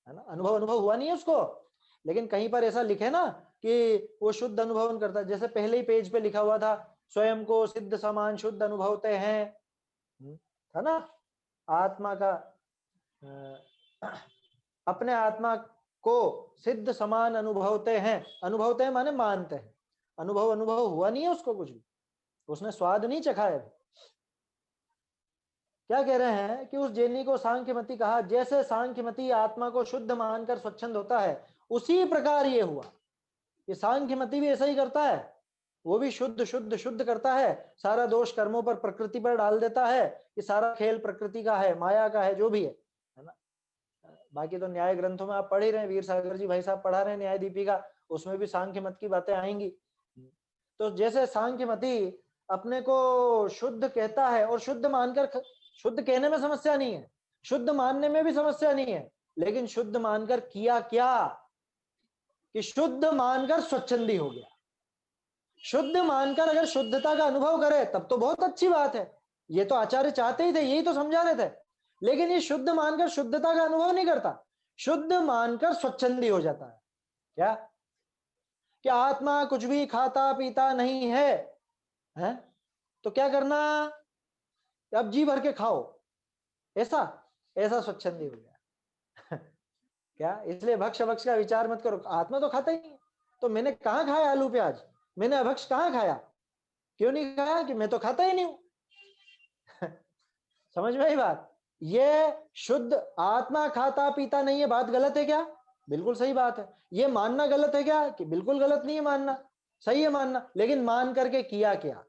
ना। अनुभव हुआ नहीं है उसको, लेकिन कहीं पर ऐसा लिखे ना कि वो शुद्ध अनुभव करता है, जैसे पहले ही पेज पे लिखा हुआ था, स्वयं को सिद्ध समान शुद्ध अनुभवते हैं, था ना। आत्मा का अपने आत्मा को सिद्ध समान अनुभवते हैं, अनुभवते हैं माने मानते हैं। अनुभव हुआ नहीं है उसको कुछ भी, उसने स्वाद नहीं चखा है। क्या कह रहे हैं कि उस जैनी को सांख्यमती कहा, जैसे सांख्यमती आत्मा को शुद्ध मानकर स्वच्छंद होता है, उसी प्रकार ये हुआ। ये सांख्यमती भी ऐसा ही करता है, वो भी शुद्ध शुद्ध शुद्ध करता है, सारा दोष कर्मों पर प्रकृति पर डाल देता है कि सारा खेल प्रकृति का है, माया का है, जो भी है ना। बाकी तो न्याय ग्रंथों में आप पढ़ ही रहे हैं, वीर सागर जी भाई साहब पढ़ा रहे हैं न्याय दीपिका, उसमें भी सांख्य मत की बातें आएंगी। तो जैसे सांख्यमती अपने को शुद्ध कहता है, और शुद्ध मानकर, शुद्ध कहने में समस्या नहीं है, शुद्ध मानने में भी समस्या नहीं है, लेकिन शुद्ध मानकर किया क्या कि शुद्ध मानकर स्वच्छंदी हो गया। शुद्ध मानकर अगर शुद्धता का अनुभव करे तब तो बहुत अच्छी बात है, ये तो आचार्य चाहते ही थे, यही तो समझा रहे थे। लेकिन ये शुद्ध मानकर शुद्धता का अनुभव नहीं करता, शुद्ध मानकर स्वच्छंदी हो जाता है। क्या कि आत्मा कुछ भी खाता पीता नहीं है? तो क्या करना, अब जी भर के खाओ, ऐसा स्वच्छंदी हो गया। क्या? इसलिए भक्ष भक्ष का विचार मत करो, आत्मा तो खाता ही नहीं, तो मैंने कहाँ खाया आलू प्याज, मैंने अभक्ष कहाँ खाया, क्यों नहीं खाया कि मैं तो खाता ही नहीं हूं। समझ में आई बात? ये शुद्ध आत्मा खाता पीता नहीं है, बात गलत है क्या? बिल्कुल सही बात है। ये मानना गलत है क्या? कि बिल्कुल गलत नहीं है मानना, सही है मानना, लेकिन मान करके किया क्या?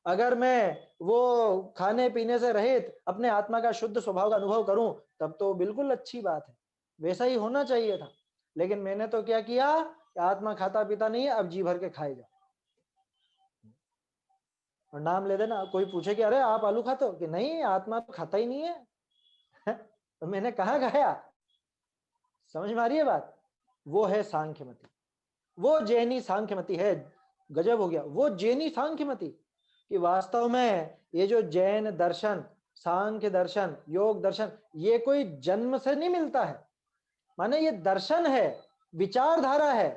अगर मैं वो खाने पीने से रहित अपने आत्मा का शुद्ध स्वभाव का अनुभव करूं तब तो बिल्कुल अच्छी बात है, वैसा ही होना चाहिए था। लेकिन मैंने तो क्या किया, आत्मा खाता पीता नहीं है, अब जी भर के खाए जा। और नाम ले देना, कोई पूछे कि अरे आप आलू खाते हो, कि नहीं आत्मा तो खाता ही नहीं है। तो मैंने कहाँ खाया? समझ में आ रही है बात? वो है सांख्यमती, वो जैनी सांख्यमती है। गजब हो गया, वो जैनी सांख्यमती कि वास्तव में ये जो जैन दर्शन, सांख्य दर्शन, योग दर्शन, ये कोई जन्म से नहीं मिलता है, माने ये दर्शन है, विचारधारा है,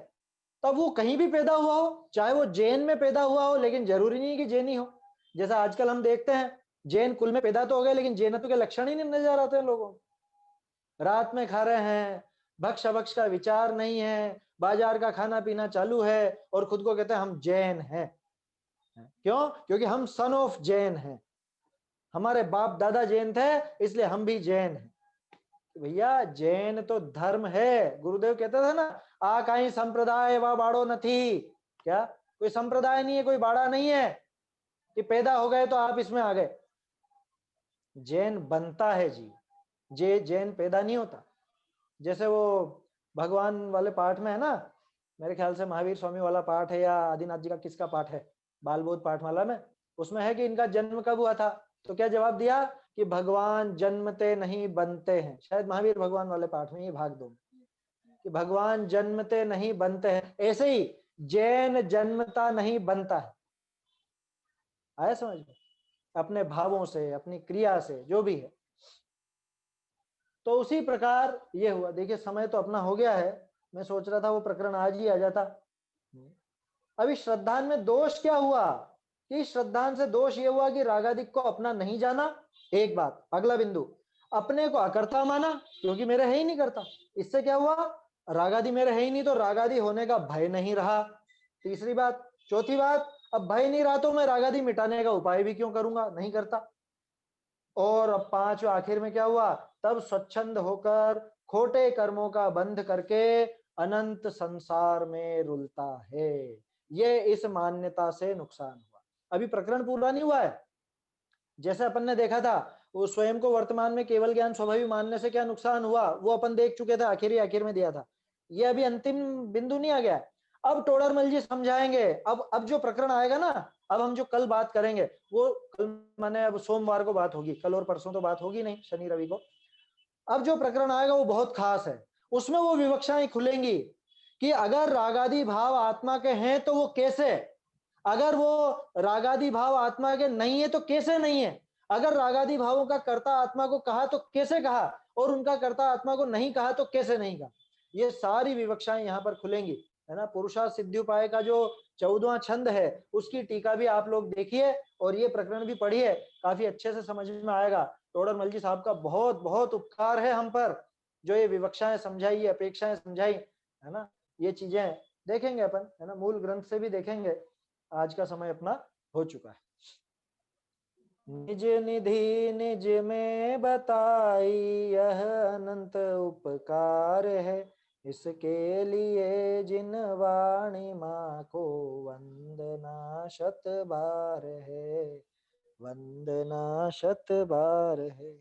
तब वो कहीं भी पैदा हुआ हो, चाहे वो जैन में पैदा हुआ हो, लेकिन जरूरी नहीं कि जैनी हो। जैसा आजकल हम देखते हैं, जैन कुल में पैदा तो हो गए लेकिन जैनत्व के लक्षण ही नहीं नजर आते हैं लोगों को। रात में खा रहे हैं, भक्ष भक्ष का विचार नहीं है, बाजार का खाना पीना चालू है, और खुद को कहते हैं हम जैन हैं। क्यों? क्योंकि हम सन ऑफ जैन हैं, हमारे बाप दादा जैन थे, इसलिए हम भी जैन हैं। भैया जैन तो धर्म है, गुरुदेव कहते थे ना, आ कहीं संप्रदाय व बाड़ो नहीं, क्या कोई संप्रदाय नहीं है, कोई बाड़ा नहीं है कि पैदा हो गए तो आप इसमें आ गए। जैन बनता है जी, जैन पैदा नहीं होता। जैसे वो भगवान वाले पाठ में है ना, मेरे ख्याल से महावीर स्वामी वाला पाठ है या आदिनाथ जी का किसका पाठ है, बाल बोध पाठमाला में, उसमें है कि इनका जन्म कब हुआ था, तो क्या जवाब दिया कि भगवान जन्मते नहीं बनते हैं। शायद महावीर भगवान वाले पाठ में, ये भाग दो, कि भगवान जन्मते नहीं बनते हैं। ऐसे ही जैन जन्मता नहीं बनता है। आया समझ में? अपने भावों से, अपनी क्रिया से, जो भी है। तो उसी प्रकार ये हुआ। देखिए समय तो अपना हो गया है, मैं सोच रहा था वो प्रकरण आज ही आ जाता। अभी श्रद्धान में दोष क्या हुआ कि श्रद्धान से दोष ये हुआ कि रागादिक को अपना नहीं जाना, एक बात। अगला बिंदु, अपने को अकर्ता माना क्योंकि मेरे है ही नहीं करता। इससे क्या हुआ, रागादि मेरे है ही नहीं तो रागादि होने का भय नहीं रहा। तीसरी बात। चौथी बात, अब भय नहीं रहा तो मैं रागादि मिटाने का उपाय भी क्यों करूंगा, नहीं करता। और अब पांचवा आखिर में क्या हुआ, तब स्वच्छंद होकर खोटे कर्मों का बंध करके अनंत संसार में रुलता है। ये इस मान्यता से नुकसान हुआ। अभी प्रकरण पूरा नहीं हुआ है। जैसे अपन ने देखा था, वो स्वयं को वर्तमान में केवल ज्ञान स्वभावी मानने से क्या नुकसान हुआ, वो अपन देख चुके थे, आखिर में दिया था। ये अभी अंतिम बिंदु नहीं आ गया। अब टोडरमल जी समझाएंगे। अब जो प्रकरण आएगा ना, अब हम जो कल बात करेंगे, वो कल माने अब सोमवार को बात होगी, कल और परसों तो बात होगी नहीं, शनि रवि को। अब जो प्रकरण आएगा वो बहुत खास है। उसमें वो विवक्षाएं खुलेंगी कि अगर रागादि भाव आत्मा के हैं तो वो कैसे, अगर वो रागादि भाव आत्मा के नहीं है तो कैसे नहीं है, अगर रागादि भावों का कर्ता आत्मा को कहा तो कैसे कहा, और उनका कर्ता आत्मा को नहीं कहा तो कैसे नहीं कहा। ये सारी विवक्षाएं यहाँ पर खुलेंगी, है ना। पुरुषार्थ सिद्ध्युपाय का जो 14वां छंद है, उसकी टीका भी आप लोग देखिए और ये प्रकरण भी पढ़िए, काफी अच्छे से समझ में आएगा। टोडरमल जी साहब का बहुत बहुत उपकार है हम पर, जो ये विवक्षाएं समझाई, ये अपेक्षाएं समझाई, है ना। ये चीजें देखेंगे अपन, है ना, मूल ग्रंथ से भी देखेंगे। आज का समय अपना हो चुका है। निज निधि निज में बताई, यह अनंत उपकार है। इसके लिए जिन वाणी माँ को वंदना शत बार है, वंदना शत बार है।